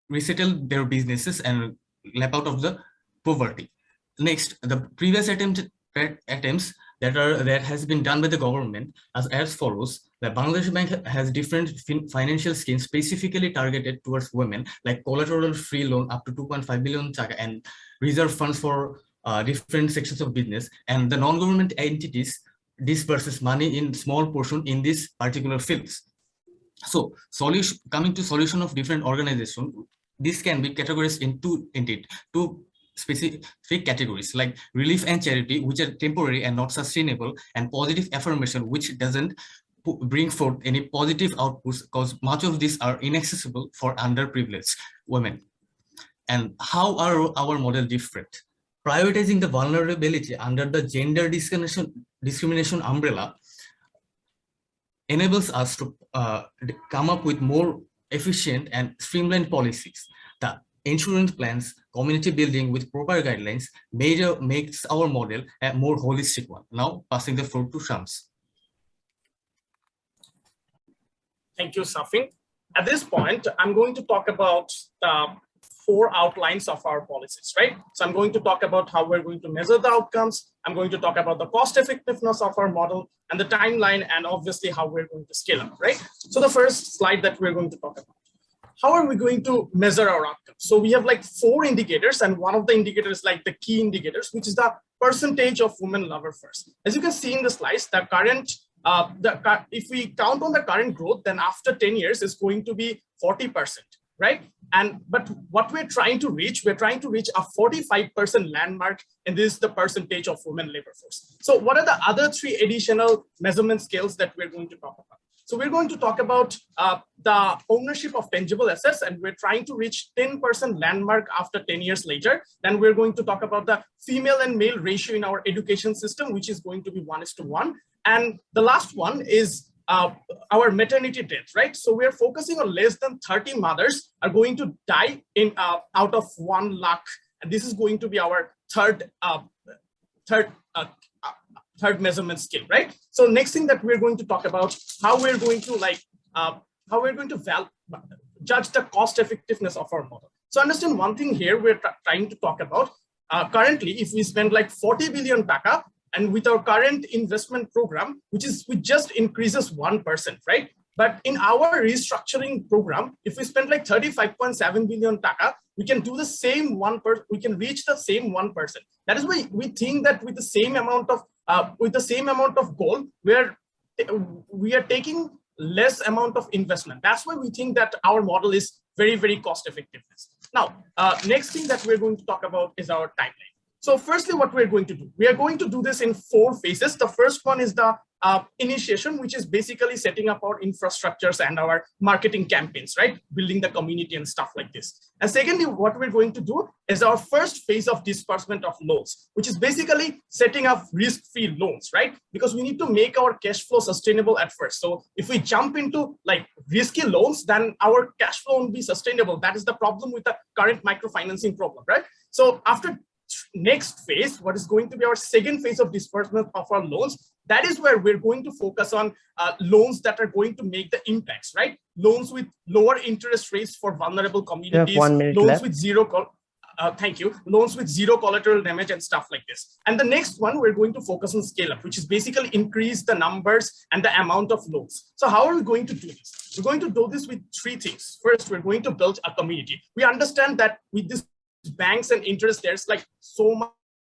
resettle their businesses and lap out of the poverty. Next, the previous attempts that has been done by the government as follows. The Bangladesh Bank has different financial schemes specifically targeted towards women, like collateral-free loan up to 2.5 billion taka and reserve funds for different sections of business. And the non-government entities disperses money in small portion in these particular fields. So, coming to solution of different organizations, this can be categorized in two specific categories, like relief and charity, which are temporary and not sustainable, and positive affirmation, which doesn't bring forth any positive outputs because much of these are inaccessible for underprivileged women. And how are our model different? Prioritizing the vulnerability under the gender discrimination umbrella enables us to come up with more efficient and streamlined policies. The insurance plans, community building with proper guidelines makes our model a more holistic one. Now passing the floor to Shams. Thank you, Safin. at this point, I'm going to talk about the 4 outlines of our policies, right? So I'm going to talk about how we're going to measure the outcomes. I'm going to talk about the cost effectiveness of our model and the timeline, and obviously how we're going to scale up, right? So the first slide that we're going to talk about. How are we going to measure our outcomes? So we have like 4 indicators, and one of the indicators, like the key indicators, which is the percentage of women lover first. As you can see in the slides, the current, if we count on the current growth, then after 10 years, it's going to be 40%, right? But what we're trying to reach a 45% landmark, and this is the percentage of women labor force. So what are the other 3 additional measurement scales that we're going to talk about? So we're going to talk about the ownership of tangible assets, and we're trying to reach 10% landmark after 10 years later. Then we're going to talk about the female and male ratio in our education system, which is going to be 1:1. And the last one is our maternity death, right? So we're focusing on less than 30 mothers are going to die in out of 1 lakh. And this is going to be our third measurement scale, right? So next thing that we're going to talk about, how we're going to judge the cost effectiveness of our model. So understand one thing here, we're trying to talk about currently, if we spend like 40 billion taka, and with our current investment program, which just increases 1%, right? But in our restructuring program, if we spend like 35.7 billion taka, we can do the same 1%, we can reach the same 1%. That is why we think that with the same amount of goal, we are taking less amount of investment. That's why we think that our model is very, very cost effectiveness. Now, next thing that we're going to talk about is our timeline. So firstly, what we're going to do, we are going to do this in 4 phases. The first one is the initiation, which is basically setting up our infrastructures and our marketing campaigns, right? Building the community and stuff like this. And secondly, what we're going to do is our first phase of disbursement of loans, which is basically setting up risk-free loans, right? Because we need to make our cash flow sustainable at first. So if we jump into like risky loans, then our cash flow won't be sustainable. That is the problem with the current microfinancing problem, right? So after next phase, what is going to be our second phase of disbursement of our loans, that is where we're going to focus on loans that are going to make the impacts, right? Loans with lower interest rates for vulnerable communities, loans with loans with zero collateral damage and stuff like this. And the next one, we're going to focus on scale up, which is basically increase the numbers and the amount of loans. So how are we going to do this? We're going to do this with 3 things. First, we're going to build a community. We understand that with this banks and interest, there's like so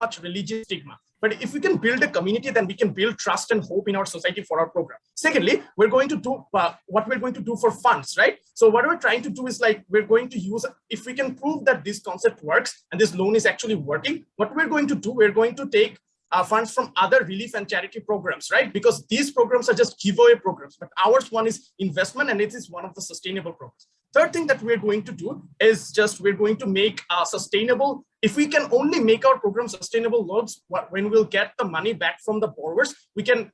much religious stigma. But if we can build a community, then we can build trust and hope in our society for our program. Secondly, we're going to do what we're going to do for funds, right? So what we're trying to do is like, we're going to use, if we can prove that this concept works and this loan is actually working, what we're going to do, we're going to take funds from other relief and charity programs, right? Because these programs are just giveaway programs, but ours one is investment, and it is one of the sustainable programs. Third thing that we're going to do is just we're going to make sustainable. If we can only make our program sustainable loans, when we'll get the money back from the borrowers, we can,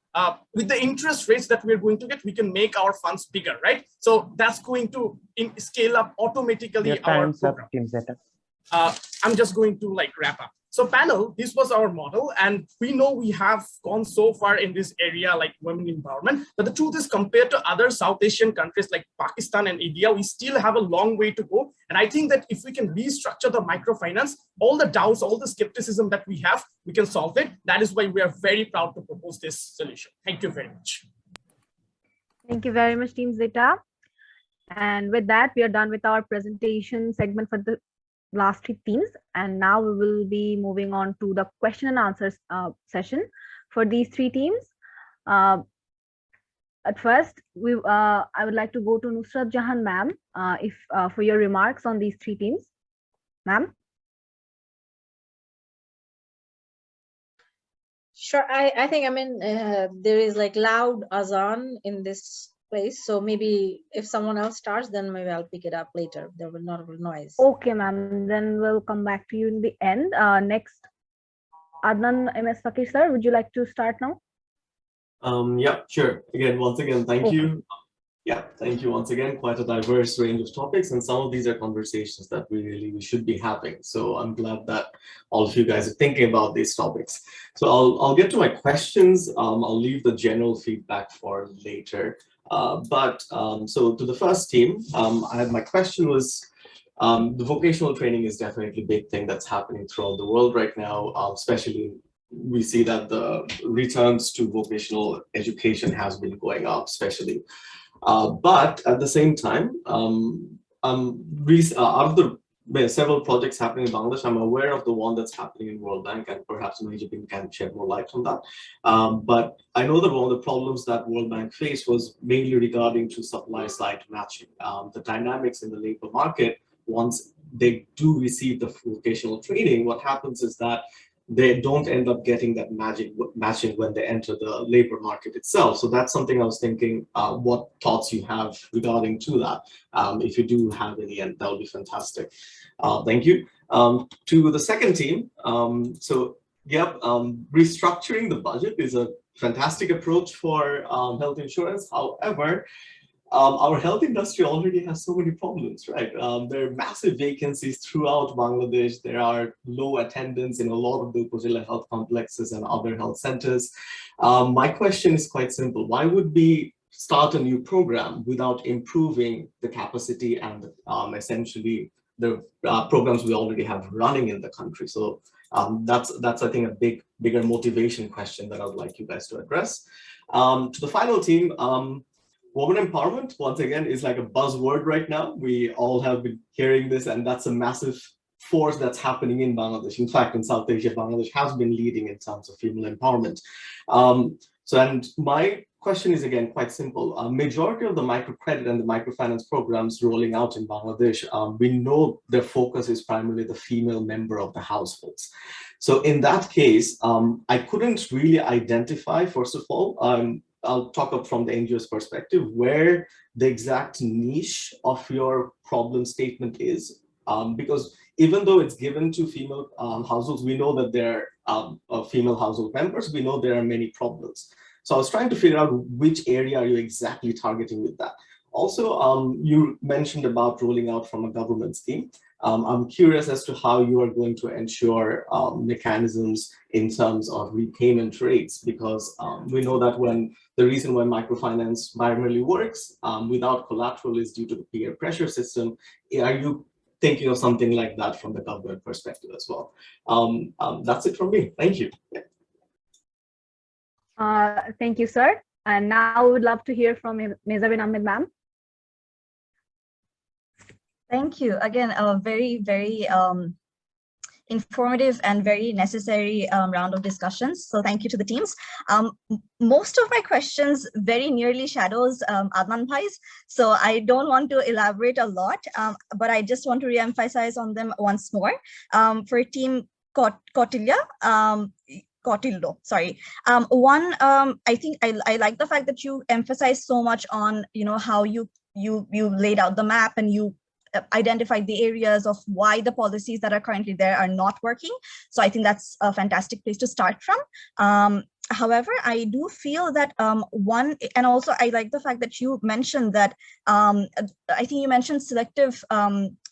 with the interest rates that we're going to get, we can make our funds bigger, right? So that's going to scale up automatically our program. I'm just going to like wrap up. So panel, this was our model, and we know we have gone so far in this area like women empowerment, but the truth is, compared to other South Asian countries like Pakistan and India, we still have a long way to go. And I think that if we can restructure the microfinance, all the doubts, all the skepticism that we have, we can solve it. That is why we are very proud to propose this solution. Thank you very much. Thank you very much, Team Zeta. And with that, we are done with our presentation segment for the last 3 teams, and now we will be moving on to the question and answers session for these 3 teams. At first, I would like to go to Nusrat Jahan ma'am, for your remarks on these 3 teams. Ma'am. Sure. I think, I mean, there is like loud azan in this place, so maybe if someone else starts, then maybe I'll pick it up later. There will not be noise. Okay, ma'am. Then we'll come back to you in the end. Next, Adnan M S Fakir sir, would you like to start now? Yeah, sure. Again, once again, thank you. Yeah, thank you once again. Quite a diverse range of topics, and some of these are conversations that we should be having. So I'm glad that all of you guys are thinking about these topics. So I'll get to my questions. I'll leave the general feedback for later. So to the first team, my question was, the vocational training is definitely a big thing that's happening throughout the world right now, especially we see that the returns to vocational education has been going up, especially. But at the same time, out of the several projects happening in Bangladesh, I'm aware of the one that's happening in World Bank, and perhaps Mehzabeen can shed more light on that. But I know that one of the problems that World Bank faced was mainly regarding to supply side matching. The dynamics in the labor market, once they do receive the vocational training, what happens is that they don't end up getting that matching when they enter the labor market itself. So that's something I was thinking, what thoughts you have regarding to that. If you do have any, and that would be fantastic. Thank you. To the second team, restructuring the budget is a fantastic approach for health insurance. However, our health industry already has so many problems, right? There are massive vacancies throughout Bangladesh. There are low attendance in a lot of the Upazila health complexes and other health centers. My question is quite simple. Why would we start a new program without improving the capacity and essentially the programs we already have running in the country? So that's I think a bigger motivation question that I would like you guys to address. To the final team, women empowerment, once again, is like a buzzword right now. We all have been hearing this, and that's a massive force that's happening in Bangladesh. In fact, in South Asia, Bangladesh has been leading in terms of female empowerment. And my question is, again, quite simple. A majority of the microcredit and the microfinance programs rolling out in Bangladesh, we know their focus is primarily the female member of the households. So in that case, I couldn't really identify, first of all, I'll talk up from the NGO's perspective, where the exact niche of your problem statement is. Because even though it's given to female households, we know that there are female household members, we know there are many problems. So I was trying to figure out which area are you exactly targeting with that. Also, you mentioned about rolling out from a government scheme. I'm curious as to how you are going to ensure mechanisms in terms of repayment rates, because we know that the reason why microfinance primarily works without collateral is due to the peer pressure system. Are you thinking of something like that from the government perspective as well? That's it from me. Thank you. Thank you, sir. And now we would love to hear from Mehzabeen Ahmad, ma'am. Thank you. Again, a very, very informative and very necessary round of discussions. So thank you to the teams. Most of my questions very nearly shadows Adnan Bhai's, so I don't want to elaborate a lot, but I just want to re-emphasize on them once more. For Team 𝐒𝐫𝐞𝐬𝐿, sorry. I think I like the fact that you emphasize so much on, how you laid out the map and you identified the areas of why the policies that are currently there are not working. So I think that's a fantastic place to start from. However, I do feel that and also I like the fact that you mentioned that, I think you mentioned selective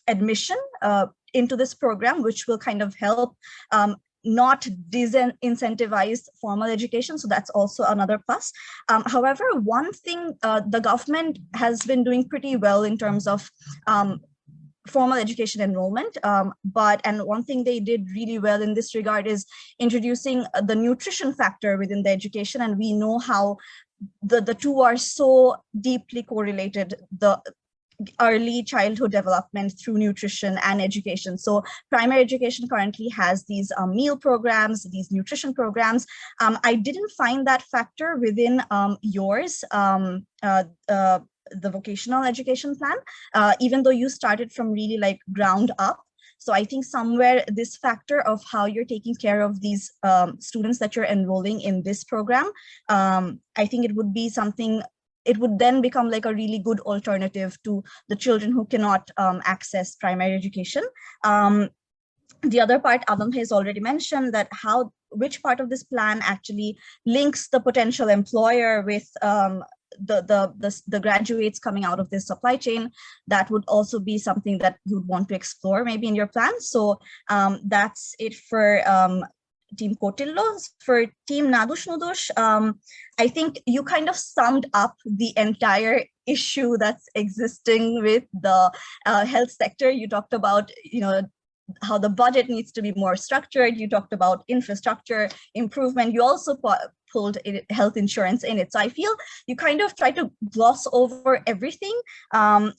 admission into this program, which will kind of help not disincentivize formal education. So that's also another plus. However, one thing the government has been doing pretty well in terms of formal education enrollment, and one thing they did really well in this regard is introducing the nutrition factor within the education, and we know how the two are so deeply correlated, the early childhood development through nutrition and education. So primary education currently has these meal programs, these nutrition programs. I didn't find that factor within yours, the vocational education plan, even though you started from really like ground up. So I think somewhere this factor of how you're taking care of these students that you're enrolling in this program, I think it would be something, it would then become like a really good alternative to the children who cannot access primary education. The other part, Adnan has already mentioned that which part of this plan actually links the potential employer with the graduates coming out of this supply chain. That would also be something that you would want to explore maybe in your plan. So that's it for Team Kautillo. For Team Nadush Nudush, I think you kind of summed up the entire issue that's existing with the health sector. You talked about, how the budget needs to be more structured. You talked about infrastructure improvement. You also pulled health insurance in it. So I feel you kind of try to gloss over everything,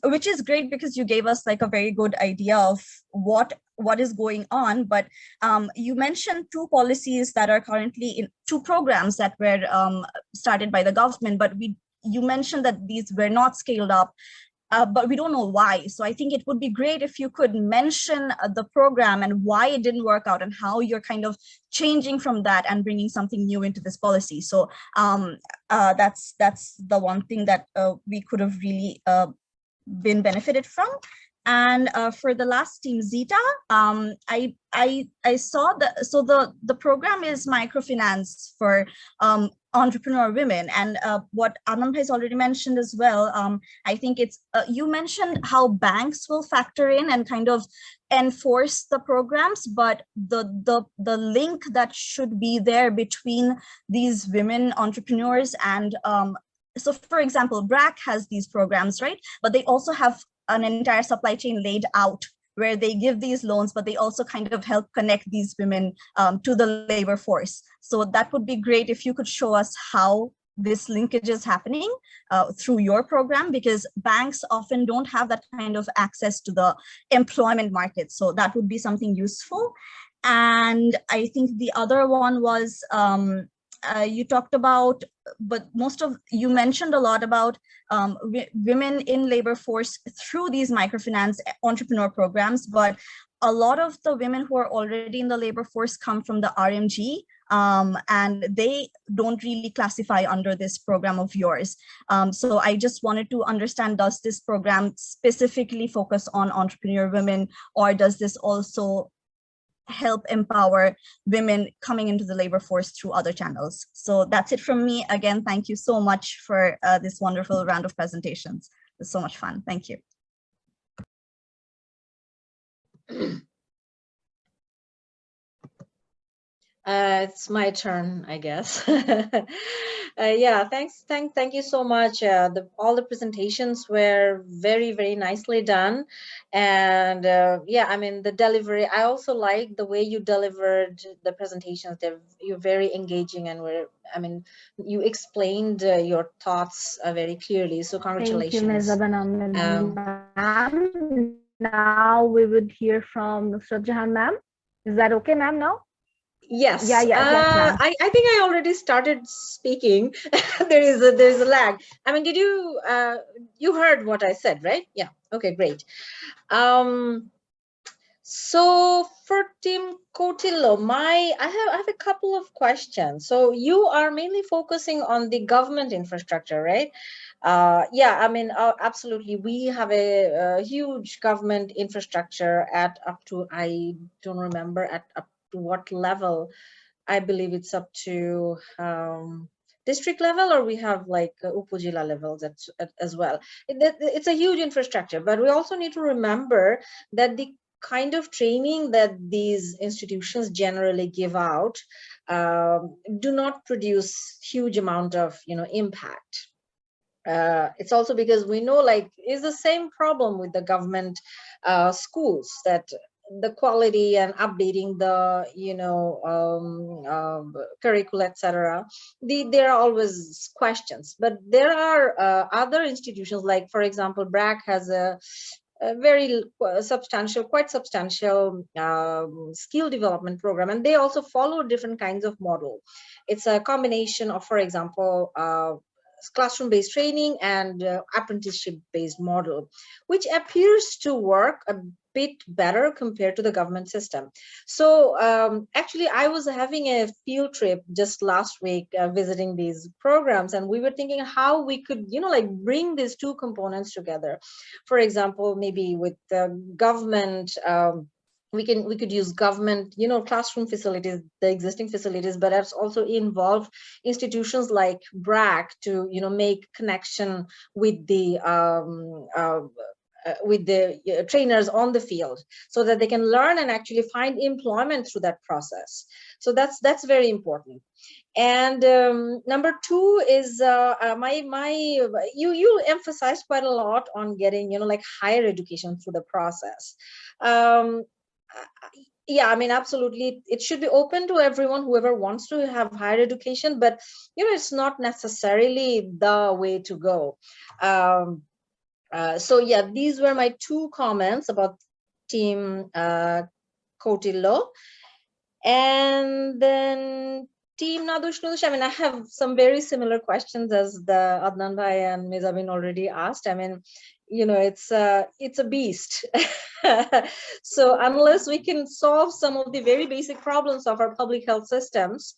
which is great because you gave us like a very good idea of what is going on. But you mentioned two policies that are currently in two programs that were started by the government, but you mentioned that these were not scaled up. But we don't know why. So I think it would be great if you could mention the program and why it didn't work out and how you're kind of changing from that and bringing something new into this policy. So that's the one thing that we could have really been benefited from. And for the last Team Zeta, I saw that, so the program is microfinance for entrepreneur women, and what Adnan has already mentioned as well. I think it's you mentioned how banks will factor in and kind of enforce the programs, but the link that should be there between these women entrepreneurs and so for example, Brac has these programs, right? But they also have an entire supply chain laid out where they give these loans, but they also kind of help connect these women to the labor force. So that would be great if you could show us how this linkage is happening through your program, because banks often don't have that kind of access to the employment market. So that would be something useful. And I think the other one was you talked about, but you mentioned a lot about women in labor force through these microfinance entrepreneur programs, but a lot of the women who are already in the labor force come from the RMG, and they don't really classify under this program of yours. So I just wanted to understand, does this program specifically focus on entrepreneur women, or does this also help empower women coming into the labor force through other channels? So that's it from me. Again, thank you so much for this wonderful round of presentations. It was so much fun. Thank you. It's my turn, I guess. Yeah, thank you so much. All the presentations were very, very nicely done. And yeah, I mean, the delivery, I also like the way you delivered the presentations. You're very engaging, and you explained your thoughts very clearly. So congratulations. Thank you, Mehzabeen Ahmad ma'am. Now we would hear from Nusrat Jahan ma'am. Is that okay, ma'am, now? Yes. Yes, ma'am. I think I already started speaking. There's a lag. I mean, did you you heard what I said, right? Yeah. Okay, great. So for Team Kautillo, I have a couple of questions. So you are mainly focusing on the government infrastructure, right? Yeah, I mean, absolutely. We have a huge government infrastructure at up to, I don't remember up to what level. I believe it's up to district level, or we have like upazila levels as well. It's a huge infrastructure, but we also need to remember that the kind of training that these institutions generally give out do not produce huge amount of impact. It's also because we know, like, is the same problem with the government schools, that the quality and updating the curricula, etc. There are always questions, but there are other institutions, like for example Brac has a very quite substantial skill development program, and they also follow different kinds of model. It's a combination of, for example, classroom-based training and apprenticeship-based model, which appears to work a bit better compared to the government system. So actually, I was having a field trip just last week visiting these programs, and we were thinking how we could, like, bring these two components together. For example, maybe with the government, we could use government, classroom facilities, the existing facilities, but that's also involve institutions like Brac to, make connection with the trainers on the field, so that they can learn and actually find employment through that process. So that's very important. And number two is you emphasize quite a lot on getting, like higher education through the process. Yeah, I mean, absolutely, it should be open to everyone, whoever wants to have higher education, but it's not necessarily the way to go. So yeah, these were my two comments about Team Kautilya. And then Team Nadush, I mean, I have some very similar questions as the Adnan Bhai and Mehzabeen already asked. I mean, it's a beast. So unless we can solve some of the very basic problems of our public health systems,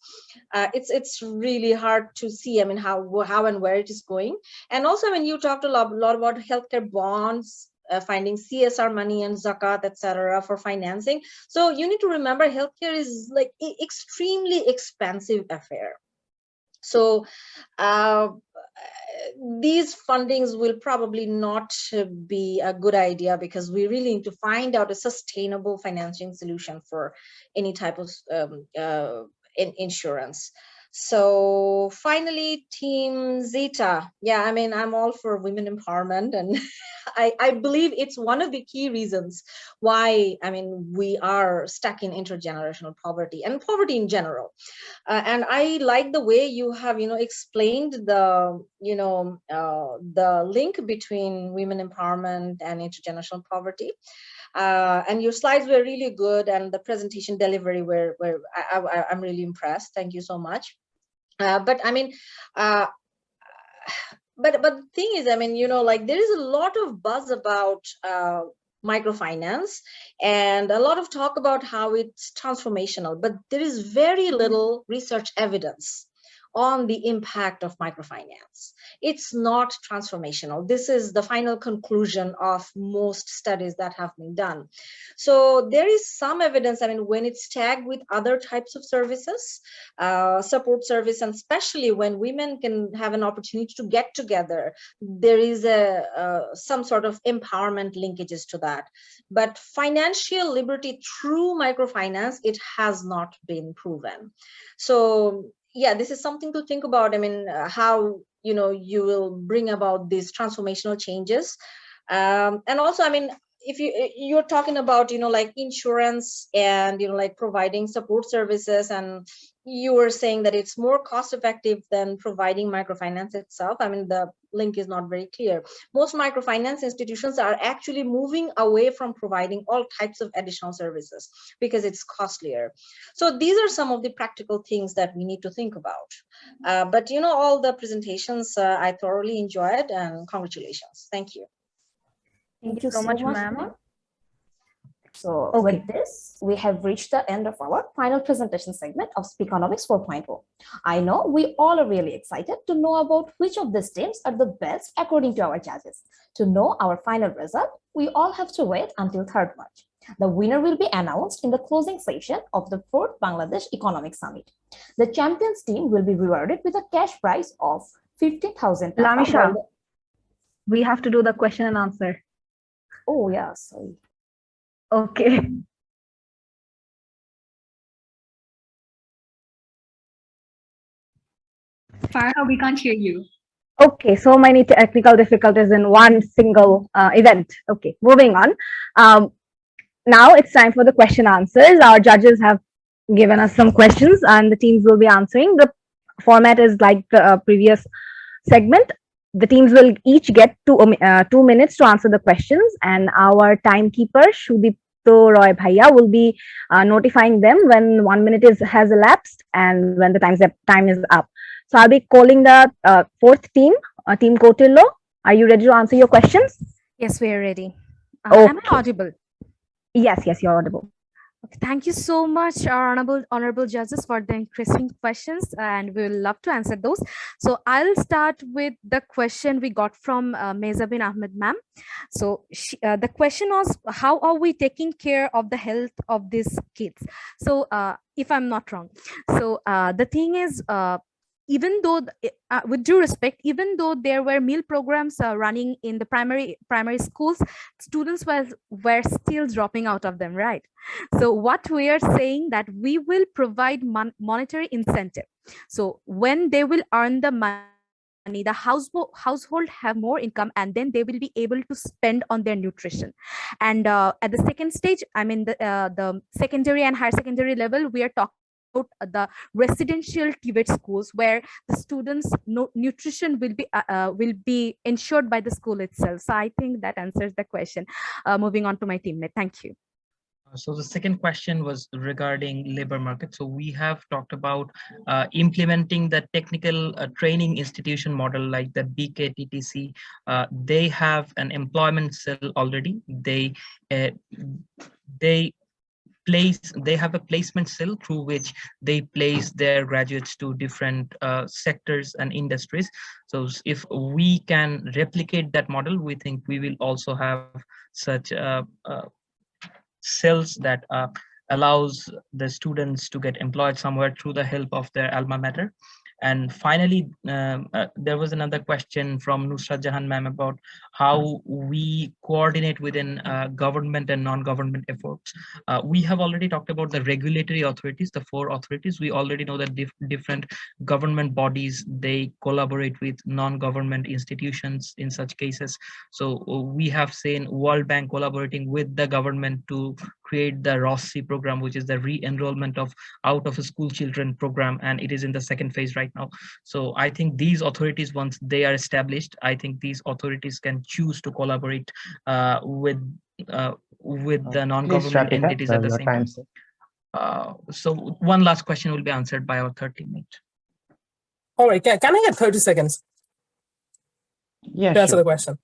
it's really hard to see, I mean, how and where it is going. And also, I mean, you talked a lot about healthcare bonds, finding CSR money and zakat, etc., for financing. So you need to remember, healthcare is like an extremely expensive affair. So these fundings will probably not be a good idea, because we really need to find out a sustainable financing solution for any type of insurance. So finally, Team Zeta. Yeah, I mean, I'm all for women empowerment, and I believe it's one of the key reasons why, I mean, we are stuck in intergenerational poverty and poverty in general. And I like the way you have, explained the, the link between women empowerment and intergenerational poverty. And your slides were really good, and the presentation delivery I'm really impressed. Thank you so much. But I mean, but the thing is, I mean, like, there is a lot of buzz about microfinance and a lot of talk about how it's transformational, but there is very little research evidence on the impact of microfinance. It's not transformational. This is the final conclusion of most studies that have been done. So there is some evidence, I mean, when it's tagged with other types of services, support service, and especially when women can have an opportunity to get together, there is some sort of empowerment linkages to that. But financial liberty through microfinance, it has not been proven. So yeah, this is something to think about. I mean, how, you will bring about these transformational changes. And also, I mean, if you're talking about, like insurance and, like providing support services, and you were saying that it's more cost effective than providing microfinance itself. I mean, the link is not very clear. Most microfinance institutions are actually moving away from providing all types of additional services because it's costlier. So these are some of the practical things that we need to think about. But all the presentations, I thoroughly enjoyed, and congratulations. Thank you. Thank you so much, ma'am. So with this, we have reached the end of our final presentation segment of Speakonomics 4.0. I know we all are really excited to know about which of these teams are the best according to our judges. To know our final result, we all have to wait until 3rd March. The winner will be announced in the closing session of the 4th Bangladesh Economic Summit. The champions team will be rewarded with a cash prize of 50,000. Lamisha, we have to do the question and answer. Oh, yeah, sorry. Okay. Farha, we can't hear you. Okay, so many technical difficulties in one single event. Okay, moving on. Now it's time for the question answers. Our judges have given us some questions and the teams will be answering. The format is like the previous segment. The teams will each get 2 minutes to answer the questions, and our timekeeper, Sudipto Roy Bhaiya, will be notifying them when 1 minute has elapsed and when the time is up. So I'll be calling the 4th team, Team Kautilya. Are you ready to answer your questions? Yes, we are ready. Okay. Am I audible? Yes, you're audible. Okay, thank you so much, our honorable judges, for the interesting questions, and we will love to answer those. So I'll start with the question we got from Mehzabeen Ahmad ma'am. So the question was, how are we taking care of the health of these kids? So if I'm not wrong, so the thing is, even though, with due respect, even though there were meal programs running in the primary schools, students were still dropping out of them, right? So what we are saying that we will provide monetary incentive. So when they will earn the money, the household have more income, and then they will be able to spend on their nutrition. And at the second stage, I mean the secondary and higher secondary level, we are talking about the residential TVET schools, where the students' nutrition will be ensured by the school itself. So I think that answers the question. Moving on to my teammate. Thank you. So the second question was regarding labor market. So we have talked about implementing the technical training institution model like the BKTTC. They have an employment cell already. They have a placement cell through which they place their graduates to different sectors and industries. So if we can replicate that model, we think we will also have such cells that allows the students to get employed somewhere through the help of their alma mater. And finally, there was another question from Nusrat Jahan ma'am about how we coordinate within government and non-government efforts. We have already talked about the regulatory authorities, the 4 authorities. We already know that different government bodies, they collaborate with non-government institutions in such cases. So we have seen World Bank collaborating with the government to create the ROSSI program, which is the re-enrollment of out-of-school children program, and it is in the second phase right now. So I think these authorities, once they are established, I think these authorities can choose to collaborate with the non-government entities at the same time. So one last question will be answered by our third teammate. All right, can I get 30 seconds to answer the question?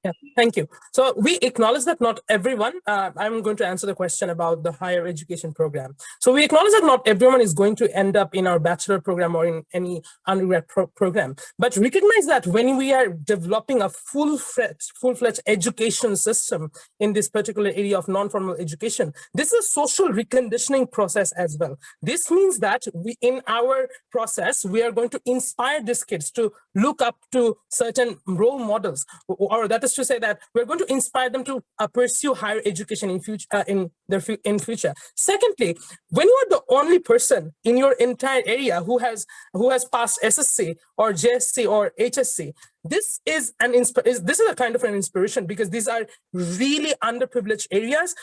Yeah, thank you. So we acknowledge that not everyone, I'm going to answer the question about the higher education program. So we acknowledge that not everyone is going to end up in our bachelor program or in any undergrad program, but recognize that when we are developing a full-fledged education system in this particular area of non-formal education, this is a social reconditioning process as well. This means that in our process, we are going to inspire these kids to look up to certain role models, or that is to say that we're going to inspire them to pursue higher education in future. Secondly, when you are the only person in your entire area who has passed SSC or JSC or HSC, this is a kind of an inspiration, because these are really underprivileged areas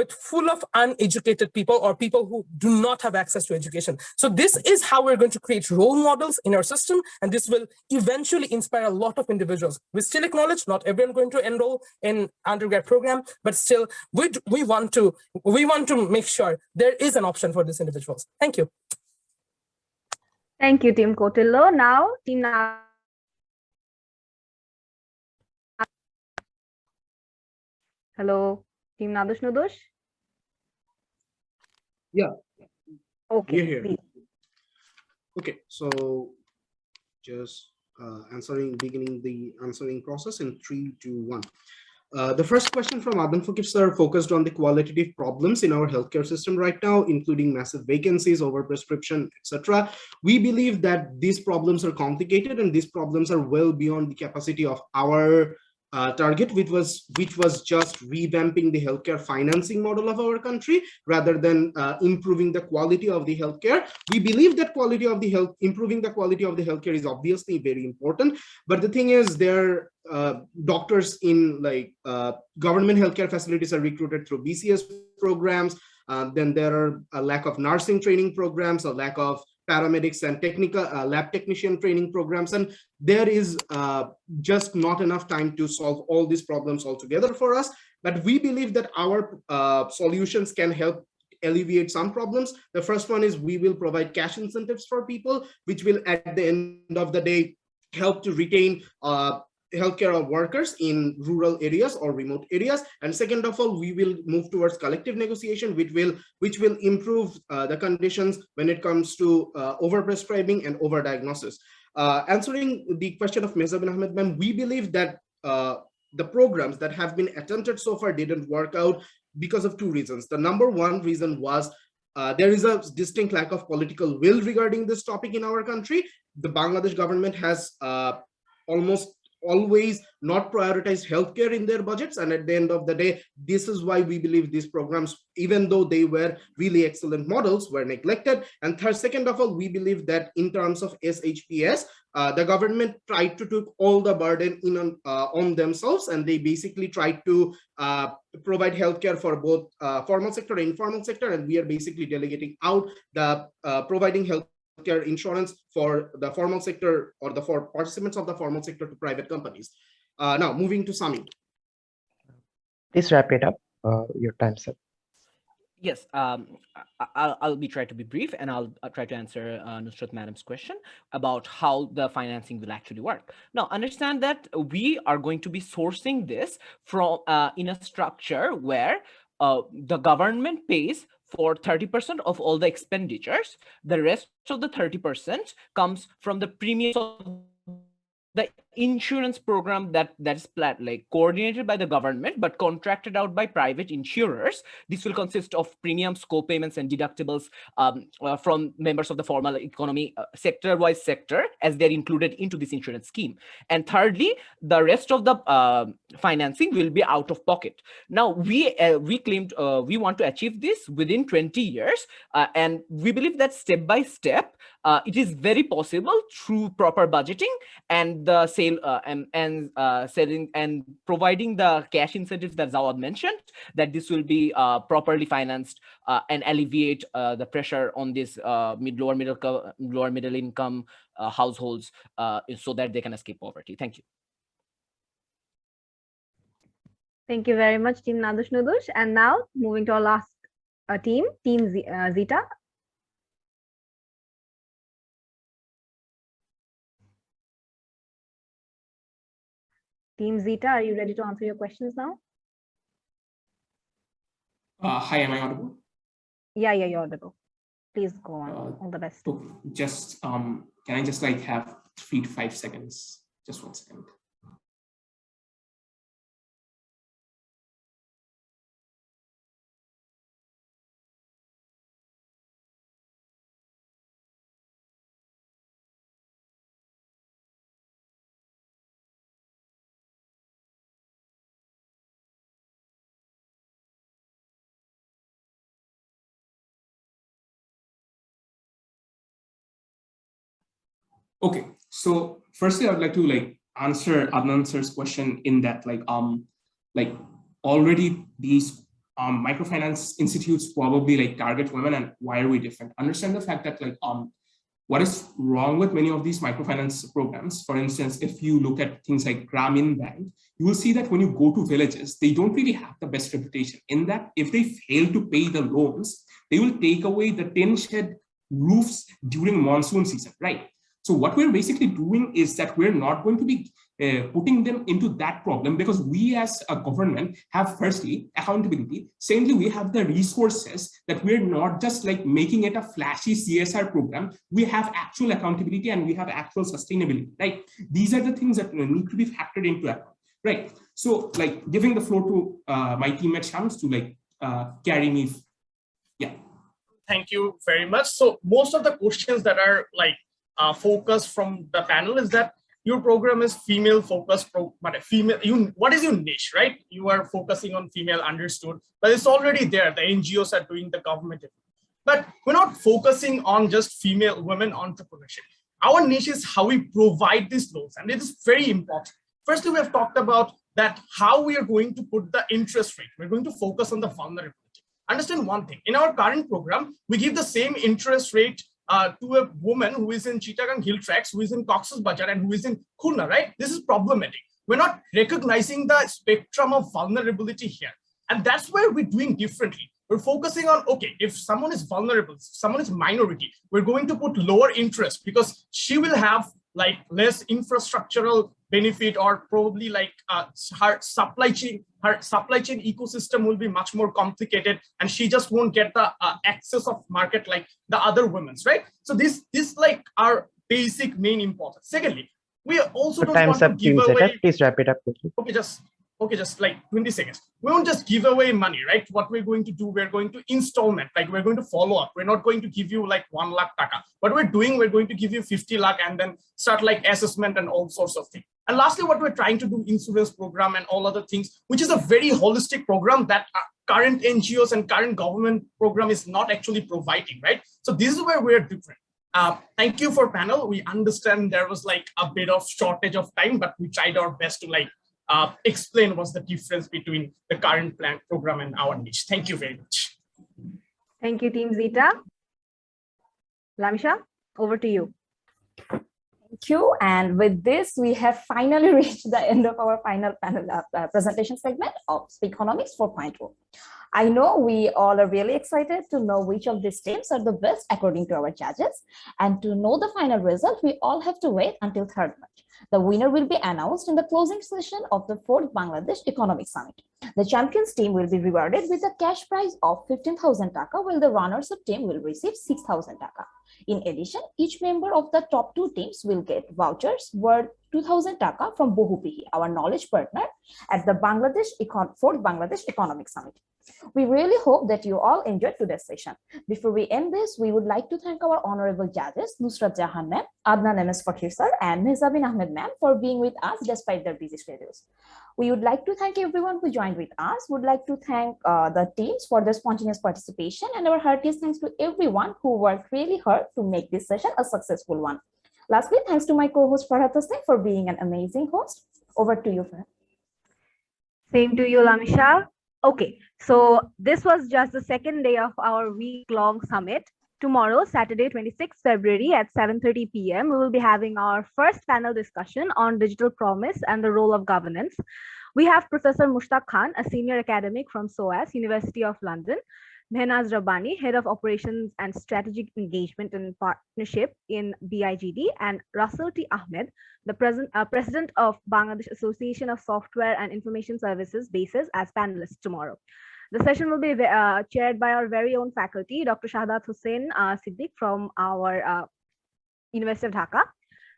full of uneducated people or people who do not have access to education. So this is how we're going to create role models in our system, and this will eventually inspire a lot of individuals. We still acknowledge not everyone going to enroll in undergrad program, but still we want to make sure there is an option for these individuals. Thank you. Thank you, Team Kotillo. Now, Team Hello. Team Nadush Nudush? Yeah. Okay. You're here. Okay, so just beginning the answering process in 3, 2, 1. The first question from Adnan Fakir sir focused on the qualitative problems in our healthcare system right now, including massive vacancies, overprescription, etc. We believe that these problems are complicated, and these problems are well beyond the capacity of our target, which was just revamping the healthcare financing model of our country rather than improving the quality of the healthcare. We believe that improving the quality of the healthcare is obviously very important, but the thing is, there doctors in government healthcare facilities are recruited through BCS programs. Then there are a lack of nursing training programs, a lack of paramedics and technical lab technician training programs, and there is just not enough time to solve all these problems altogether for us. But we believe that our solutions can help alleviate some problems. The first one is we will provide cash incentives for people, which will at the end of the day help to retain healthcare workers in rural areas or remote areas. And second of all, we will move towards collective negotiation, which will improve the conditions when it comes to overprescribing and overdiagnosis. Answering the question of Mehzabeen Ahmad ma'am, we believe that the programs that have been attempted so far didn't work out because of 2 reasons. The number 1 reason was there is a distinct lack of political will regarding this topic in our country. The Bangladesh government has almost always not prioritized healthcare in their budgets, and at the end of the day, this is why we believe these programs, even though they were really excellent models, were neglected. And second of all, we believe that in terms of SHPS, the government tried to take all the burden in on themselves, and they basically tried to provide healthcare for both formal sector and informal sector, and we are basically delegating out the providing healthcare insurance for the formal sector or the for participants of the formal sector to private companies. Now moving to Sami. Please wrap it up. Your time's up. Yes, I'll try to be brief, and I'll try to answer Nusrat Madam's question about how the financing will actually work. Now, understand that we are going to be sourcing this from in a structure where the government pays for 30% of all the expenditures. The rest of the 30% comes from the premiums of the insurance program that is coordinated by the government but contracted out by private insurers. This will consist of premiums, co-payments, and deductibles from members of the formal economy sector-wise sector, as they're included into this insurance scheme. And thirdly, the rest of the financing will be out of pocket. Now, we claimed we want to achieve this within 20 years, and we believe that step by step, it is very possible through proper budgeting and the sale selling and providing the cash incentives that Zawad mentioned, that this will be properly financed and alleviate the pressure on this lower middle income households so that they can escape poverty. Thank you. Thank you very much, Team Nadush Nudush. And now moving to our last team, Team Zita. Team Zeta, are you ready to answer your questions now? Hi, am I audible? Yeah, you're audible. Please go on. All the best. Okay. Just can I just have 3 to 5 seconds? Just 1 second. Okay, so firstly, I would like to answer Adnan sir's question in that already these microfinance institutes probably target women, and why are we different? Understand the fact that what is wrong with many of these microfinance programs. For instance, if you look at things like Grameen Bank, you will see that when you go to villages, they don't really have the best reputation in that if they fail to pay the loans, they will take away the tin shed roofs during monsoon season, right? So what we're basically doing is that we're not going to be putting them into that problem, because we as a government have firstly accountability. Secondly, we have the resources that we're not just making it a flashy CSR program. We have actual accountability and we have actual sustainability, right? These are the things that need to be factored into account, right? So giving the floor to my teammate Shams to carry me. Yeah. Thank you very much. So most of the questions that are focus from the panel is that your program is female focused, what is your niche, right? You are focusing on female, understood, but it's already there. The NGOs are doing the government, but we're not focusing on just female women entrepreneurship. Our niche is how we provide these loans, and it is very important. Firstly, we have talked about that how we are going to put the interest rate. We're going to focus on the vulnerability. Understand one thing, in our current program, we give the same interest rate to a woman who is in Chittagong Hill Tracts, who is in Cox's Bazar, and who is in Khulna, right? This is problematic. We're not recognizing the spectrum of vulnerability here. And that's where we're doing differently. We're focusing on, okay, if someone is vulnerable, someone is minority, we're going to put lower interest because she will have less infrastructural benefit, or probably her supply chain ecosystem will be much more complicated, and she just won't get the access of market like the other women's, right? So this our basic main importance. Secondly, we also don't want to give away. Please wrap it up quickly. Okay, just okay, just like 20 seconds. We won't just give away money, right? What we're going to do, we're going to installment, like we're going to follow up. We're not going to give you like 1 lakh taka. What we're doing, we're going to give you 50 lakh and then start like assessment and all sorts of things. And lastly, what we're trying to do, insurance program and all other things, which is a very holistic program that current NGOs and current government program is not actually providing, right? So this is where we're different. Thank you for panel. We understand there was like a bit of shortage of time, but we tried our best to like explain what's the difference between the current plan program and our niche. Thank you very much. Thank you, Team Zeta. Lamisha, over to you. Thank you. And with this, we have finally reached the end of our final panel presentation segment of Speakonomics 4.0. I know we all are really excited to know which of these teams are the best according to our judges. And to know the final result, we all have to wait until 3rd March. The winner will be announced in the closing session of the 4th Bangladesh Economics Summit. The champions team will be rewarded with a cash prize of 15,000 taka, while the runners-up team will receive 6,000 taka. In addition, each member of the top 2 teams will get vouchers worth 2,000 taka from Bohupihi, our knowledge partner, at the 4th Bangladesh Economics Summit. We really hope that you all enjoyed today's session. Before we end this, we would like to thank our honorable judges, Nusrat Jahan ma'am, Adnan M S Fakir sir, and Mehzabeen Ahmad ma'am for being with us despite their busy schedules. We would like to thank everyone who joined with us. Would like to thank the teams for their spontaneous participation, and our heartiest thanks to everyone who worked really hard to make this session a successful one. Lastly, thanks to my co-host Farhat Hossain for being an amazing host. Over to you, Farhat. Same to you, Lamisha. Okay, so this was just the 2nd day of our week-long summit. Tomorrow, Saturday, 26th February at 7:30 p.m., we will be having our first panel discussion on digital promise and the role of governance. We have Professor Mushtaq Khan, a senior academic from SOAS, University of London, Mehnaz Rabbani, Head of Operations and Strategic Engagement and Partnership in BIGD, and Russell T. Ahmed, the President of Bangladesh Association of Software and Information Services, BES, as panelists tomorrow. The session will be chaired by our very own faculty, Dr. Shahadat Hussain Siddiq from our University of Dhaka.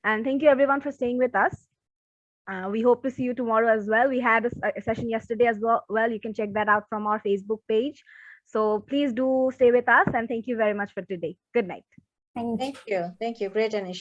And thank you everyone for staying with us. We hope to see you tomorrow as well. We had a session yesterday as well. You can check that out from our Facebook page. So please do stay with us, and thank you very much for today. Good night. Thank you. Thank you. Great initiative.